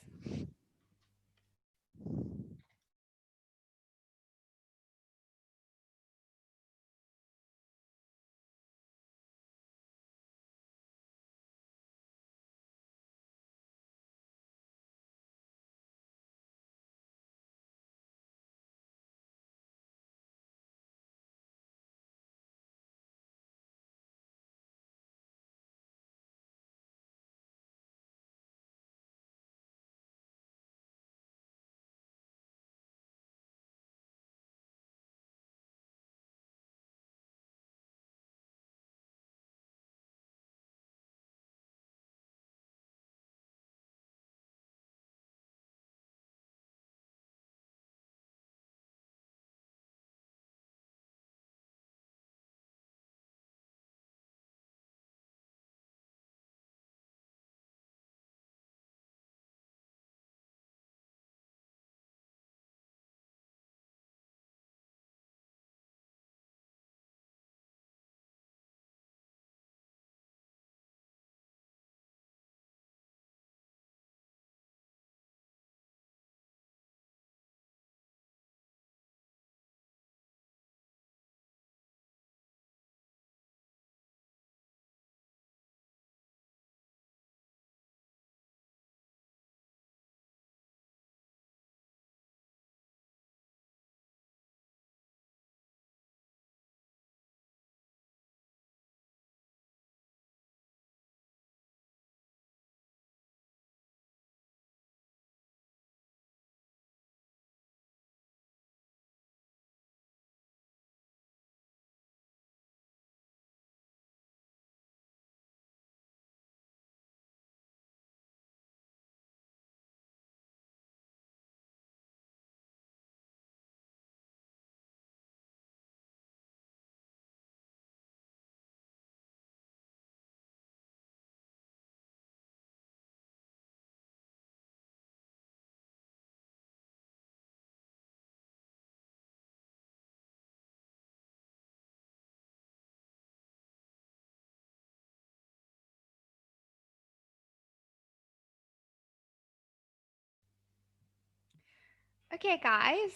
Okay, guys.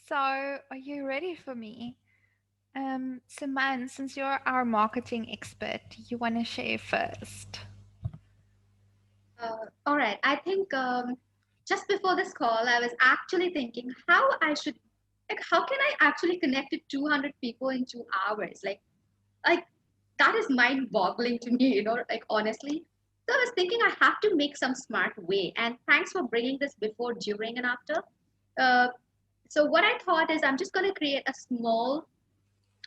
So are you ready for me? Saman, since you're our marketing expert, you want to share first? All right. I think just before this call, I was actually thinking how I should, like, how can I actually connect to 200 people in 2 hours? Like that is mind-boggling to me, like honestly. So I was thinking I have to make some smart way. And thanks for bringing this before, during, and after. Uh, so what I thought is I'm just going to create a small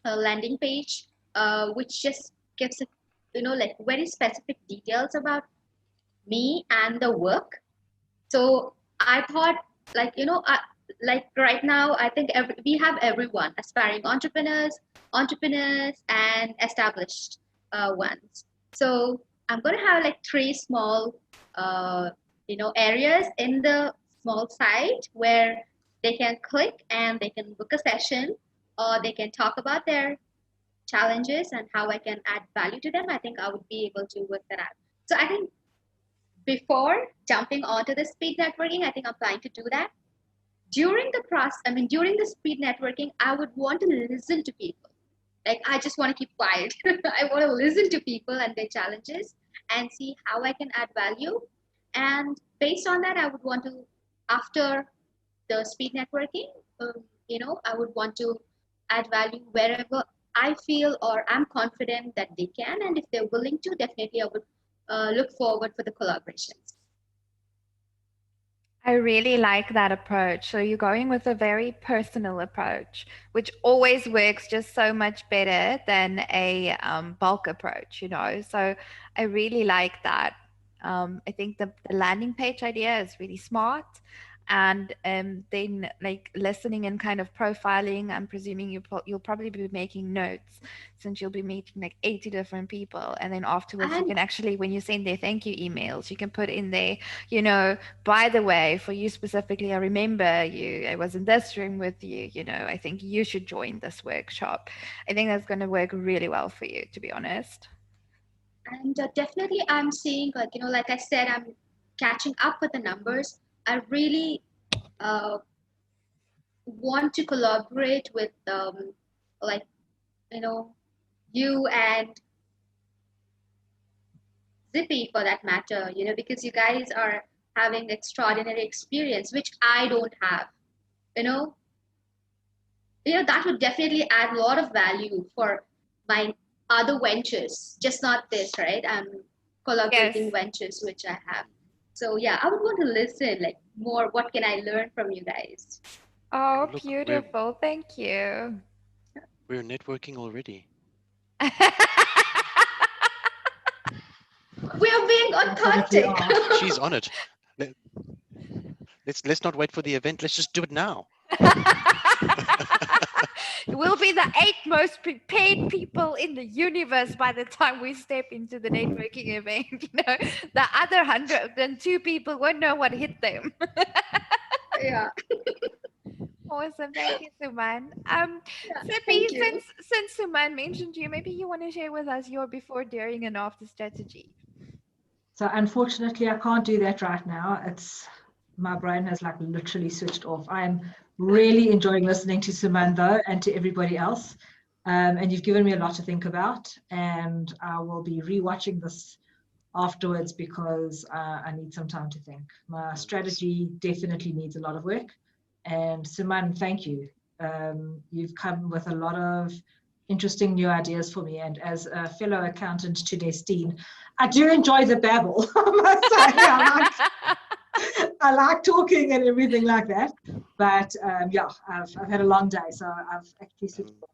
landing page, which just gives it, like very specific details about me and the work. So I thought, like, like right now, I think we have everyone, aspiring entrepreneurs, and established ones. So I'm going to have like 3 small, areas in the small site where they can click and they can book a session, or they can talk about their challenges and how I can add value to them. I think I would be able to work that out. So I think before jumping onto the speed networking, I think I'm planning to do that. During the process, during the speed networking, I would want to listen to people. Like, I just want to keep quiet. I want to listen to people and their challenges and see how I can add value. And based on that, I would want to, after the speed networking, I would want to add value wherever I feel or I'm confident that they can. And if they're willing to, definitely I would look forward for the collaborations. I really like that approach. So you're going with a very personal approach, which always works just so much better than a bulk approach, you know. So I really like that. I think the landing page idea is really smart. And then like listening and kind of profiling, I'm presuming you'll probably be making notes since you'll be meeting like 80 different people. And then afterwards you And can actually, when you send their thank you emails, you can put in there, you know, by the way, for you specifically, I remember you, I was in this room with you, you know, I think you should join this workshop. I think that's going to work really well for you, to be honest. and definitely I'm seeing, like, you know, like I said, I'm catching up with the numbers. I really uh, want to collaborate with like, you know, you and Zippy for that matter, you know, because you guys are having extraordinary experience, which I don't have, you know. You know, that would definitely add a lot of value for my other ventures, just not this, right? I'm collaborating Yes. ventures which I have. So yeah, I would want to listen, like, more. What can I learn from you guys? Oh, Look, beautiful. Thank you. we're networking already. We are being Definitely authentic. are. She's on it. Let's not wait for the event. Let's just do it now. We'll be the 8th most prepared people in the universe by the time we step into the networking event. You know, the other 102 people won't know what hit them. Yeah, Awesome, thank you, Suman. yeah. Sippy, Thank you. since Suman mentioned you, maybe you want to share with us your before, during, and after strategy. So unfortunately, I can't do that right now. My brain has like literally switched off. I'm really enjoying listening to Suman though, and to everybody else. And you've given me a lot to think about, and I will be rewatching this afterwards because I need some time to think. My strategy definitely needs a lot of work. And Suman, thank you. You've come with a lot of interesting new ideas for me. And as a fellow accountant to Nestene, I do enjoy the babble. I must say, I like talking and everything like that. But yeah, I've had a long day, so I've actually switched off.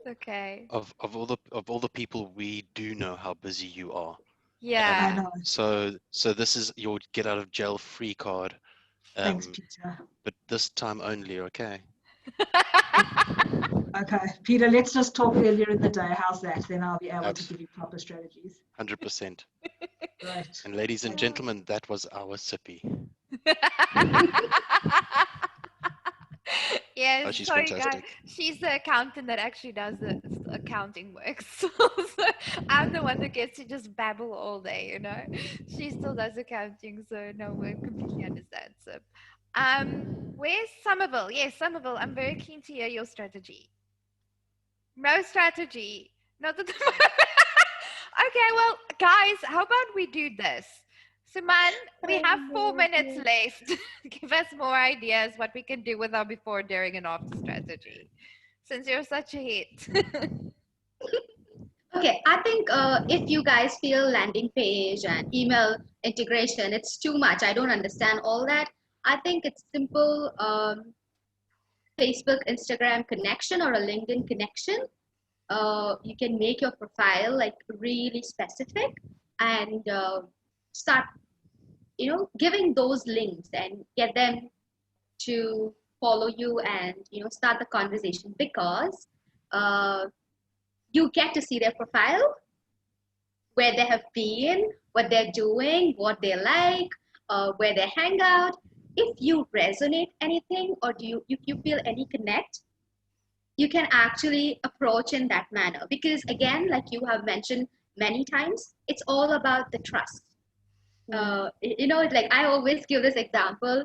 Okay. Of all the people, we do know how busy you are. Yeah. I know. So this is your get out of jail free card. Thanks, Peter. But this time only, okay? Okay, Peter, let's just talk earlier in the day. How's that? Then I'll be able to give you proper strategies. 100%. Right. And ladies and gentlemen, that was our Sippy. Yes, Oh, she's sorry guys. fantastic. She's the accountant that actually does the accounting work. So I'm the one that gets to just babble all day, you know. She still does accounting, so no, we completely understand. So, where's Somerville? Yes, Somerville. I'm very keen to hear your strategy. No strategy. Not at the moment. Okay, well, guys, how about we do this? Suman, we have 4 minutes left. Give us more ideas what we can do with our before, during, and after strategy. Since you're such a hit. Okay, I think if you guys feel landing page and email integration, it's too much. I don't understand all that. I think it's simple Facebook, Instagram connection or a LinkedIn connection. You can make your profile like really specific and start, you know, giving those links and get them to follow you and, you know, start the conversation because you get to see their profile, where they have been, what they're doing, what they like, where they hang out. If you resonate anything or if you feel any connect, you can actually approach in that manner. Because again, like you have mentioned many times, it's all about the trust. You know, like I always give this example.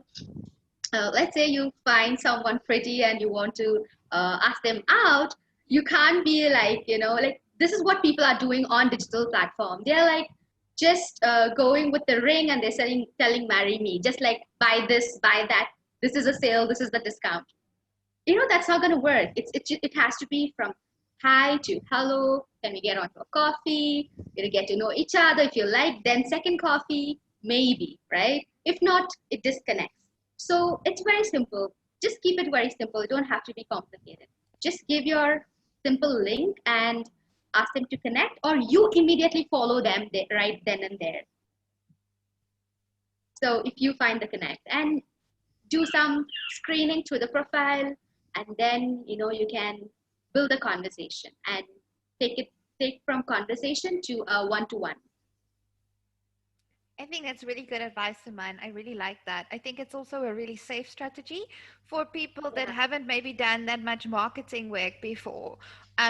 Let's say you find someone pretty and you want to ask them out. You can't be like, you know, like this is what people are doing on digital platform. They're like just going with the ring and they're telling marry me, just like buy this, buy that, this is a sale, this is the discount. You know, that's not going to work. It has to be from hi to hello, can we get onto a coffee, you get to know each other. If you like, then second coffee, maybe, right? If not, it disconnects. So it's very simple. Just keep it very simple. It don't have to be complicated. Just give your simple link and ask them to connect, or you immediately follow them right then and there. So if you find the connect, and do some screening through the profile, and then you can build a conversation and take from conversation to a one-to-one. I think that's really good advice, Suman. I really like that. I think it's also a really safe strategy for people that haven't maybe done that much marketing work before.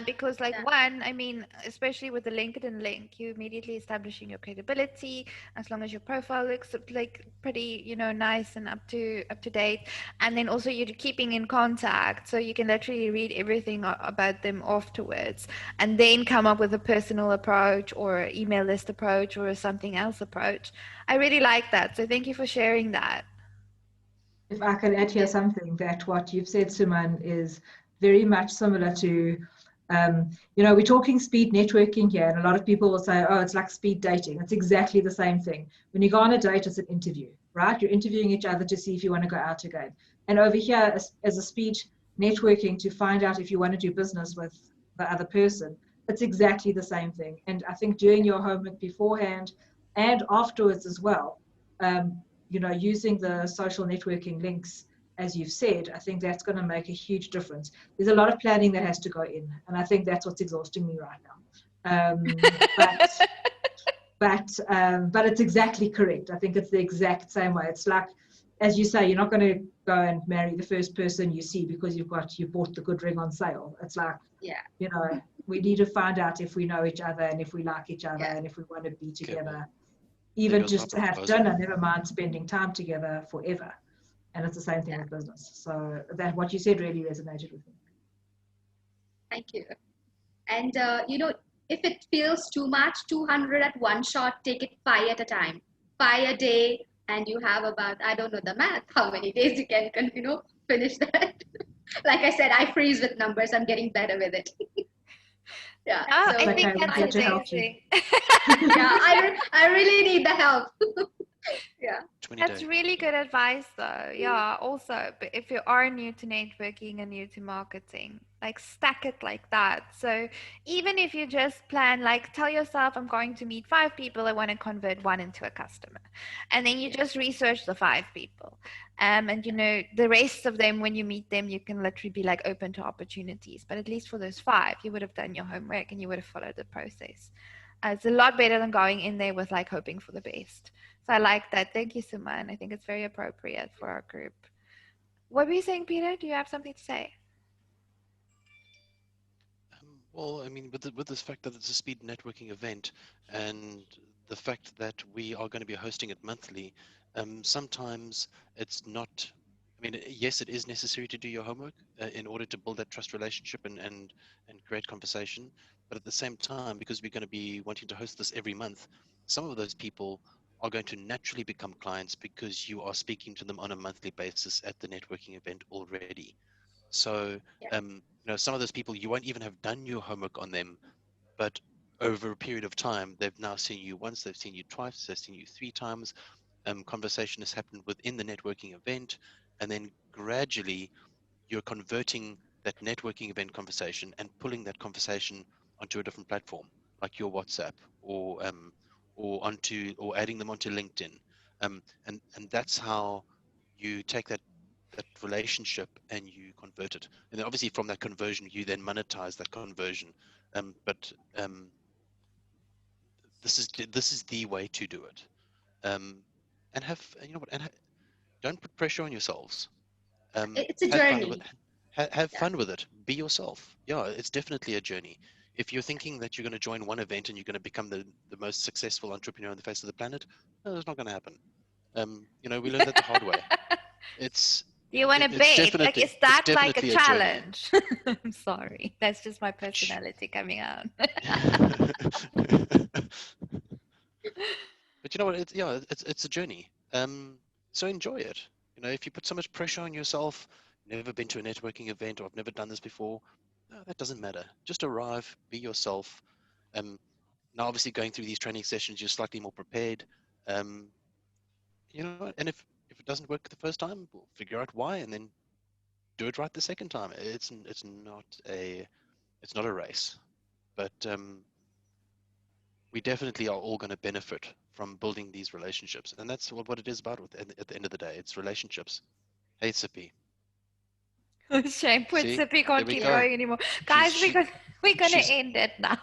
Because one, I mean, especially with the LinkedIn link, you immediately establishing your credibility as long as your profile looks like pretty, nice and up to date. And then also you're keeping in contact, so you can literally read everything about them afterwards, and then come up with a personal approach or email list approach or something else approach. I really like that. So thank you for sharing that. If I can add here something, that what you've said, Suman, is very much similar to, we're talking speed networking here, and a lot of people will say, oh, it's like speed dating. It's exactly the same thing. When you go on a date, it's an interview, right? You're interviewing each other to see if you want to go out again. And over here, as a speed networking to find out if you want to do business with the other person, it's exactly the same thing. And I think doing your homework beforehand and afterwards as well, using the social networking links, as you've said, I think that's going to make a huge difference. There's a lot of planning that has to go in, and I think that's what's exhausting me right now. But it's exactly correct. I think it's the exact same way. It's like, as you say, you're not going to go and marry the first person you see because you bought the good ring on sale. It's like, we need to find out if we know each other and if we like each other and if we want to be together. Even just to have dinner, never mind spending time together forever. And it's the same thing with business. So that what you said really resonated with me. Thank you. And if it feels too much, 200 at one shot, take it 5 at a time, 5 a day, and you have about, I don't know the math, how many days you can finish that. Like I said, I freeze with numbers. I'm getting better with it. Yeah. Oh, So I think that's amazing. I really need the help. Yeah. That's really good advice though. Yeah, also, but if you are new to networking and new to marketing, like stack it like that. So even if you just plan, like tell yourself, I'm going to meet 5 people, I want to convert 1 into a customer. And then you just research the 5 people. And the rest of them, when you meet them, you can literally be like open to opportunities. But at least for those 5, you would have done your homework and you would have followed the process. It's a lot better than going in there with like hoping for the best. So I like that. Thank you, Suman. I think it's very appropriate for our group. What were you saying, Peter? Do you have something to say? Well, I mean, with this fact that it's a speed networking event and the fact that we are going to be hosting it monthly, sometimes it's not, I mean, yes, it is necessary to do your homework in order to build that trust relationship and create conversation. But at the same time, because we're going to be wanting to host this every month, some of those people are going to naturally become clients because you are speaking to them on a monthly basis at the networking event already. So, some of those people, you won't even have done your homework on them, but over a period of time, they've now seen you once, they've seen you twice, they've seen you 3 times. Conversation has happened within the networking event, and then gradually you're converting that networking event conversation and pulling that conversation onto a different platform, like your WhatsApp or adding them onto LinkedIn. And that's how you take that relationship and you convert it. And then obviously from that conversion, you then monetize that conversion. But this is the way to do it. And don't put pressure on yourselves. It's a have fun journey. with it. Have fun with it. Be yourself. Yeah, it's definitely a journey. If you're thinking that you're going to join one event and you're going to become the most successful entrepreneur on the face of the planet, no, that's not going to happen. We learned that the hard way. Do you want to bet? Like, is that like a challenge? I'm sorry. That's just my personality coming out. But you know what? It's a journey. So enjoy it. If you put so much pressure on yourself, never been to a networking event or I've never done this before, no, that doesn't matter. Just arrive, be yourself. Now, obviously, going through these training sessions, you're slightly more prepared. you know, and if it doesn't work the first time, we'll figure out why, and then do it right the second time. It's not a race, but we definitely are all going to benefit from building these relationships, and that's what it is about. At the end of the day, it's relationships. Hey, Sippy. Shame, poor See, Sippy there can't we keep go. going anymore. Guys, we're gonna she's- end it now.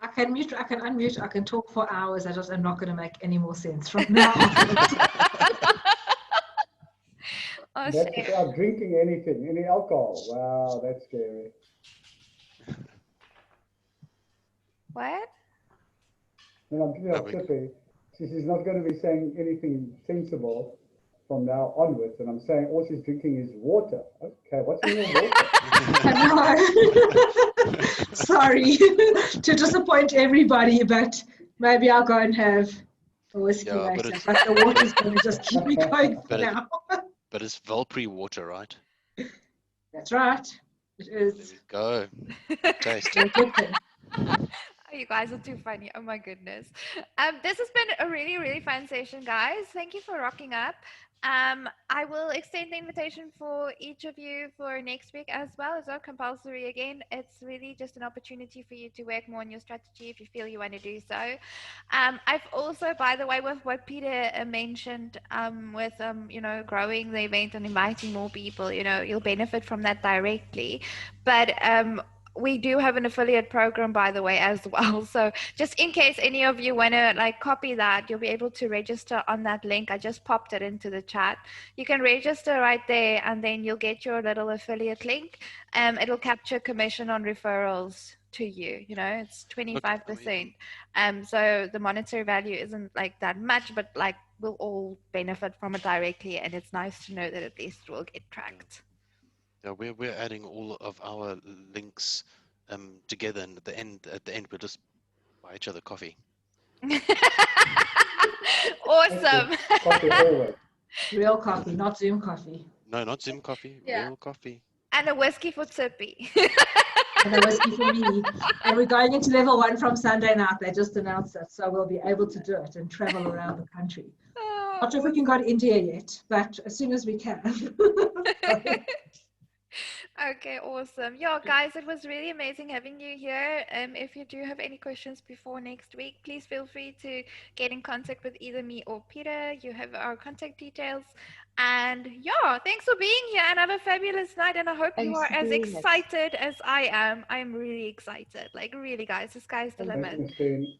I can mute, I can unmute, I can talk for hours. I just am not going to make any more sense from now on. Oh, That's shame. without drinking anything, any alcohol. Wow, that's scary. What? And I'm thinking of Sippy. She's not going to be saying anything sensible from now onwards. And I'm saying all she's drinking is water. Okay, what's in your water? Sorry to disappoint everybody, but maybe I'll go and have a whiskey later. But the water's going to just keep me going for now. But it's Valpre water, right? That's right. It is. There we go. Taste. A good thing. Oh, you guys are too funny. Oh my goodness. This has been a really, really fun session, guys. Thank you for rocking up. I will extend the invitation for each of you for next week as well. It's not compulsory again. It's really just an opportunity for you to work more on your strategy if you feel you want to do so. I've also, by the way, with what Peter mentioned, with you know, growing the event and inviting more people, you know, you'll benefit from that directly. But we do have an affiliate program, by the way, as well. So just in case any of you want to like copy that, you'll be able to register on that link. I just popped it into the chat. You can register right there, and then you'll get your little affiliate link. It'll capture commission on referrals to you. You know, it's 25%. So the monetary value isn't like that much, but like we'll all benefit from it directly, and it's nice to know that at least we'll get tracked. Yeah, we're adding all of our links together, and at the end we'll just buy each other coffee. Awesome. Coffee always. Real coffee, not Zoom coffee. No, not Zoom coffee. Yeah. Real coffee. And a whiskey for Tippy. And a whiskey for me. And we're going into level 1 from Sunday night. They just announced it, so we'll be able to do it and travel around the country. Not sure if we can go to India yet, but as soon as we can. Okay, awesome. Yeah, guys, it was really amazing having you here. If you do have any questions before next week, please feel free to get in contact with either me or Peter. You have our contact details. And yeah, thanks for being here and have a fabulous night. And I hope you are as excited as I am. I'm really excited. Like, really, guys, the sky's the limit.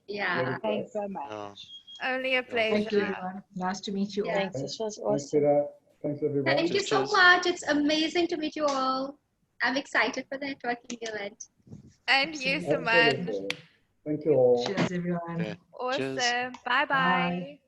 Yeah. Thanks so much. Only a pleasure. Thank you, everyone. Nice to meet you all. Thanks, this was Thanks, awesome. Peter. Thanks, everyone. Thank you so much. It's amazing to meet you all. I'm excited for the networking event. And you so much. Thank you all. Cheers, everyone. Awesome. Cheers. Bye-bye. Bye.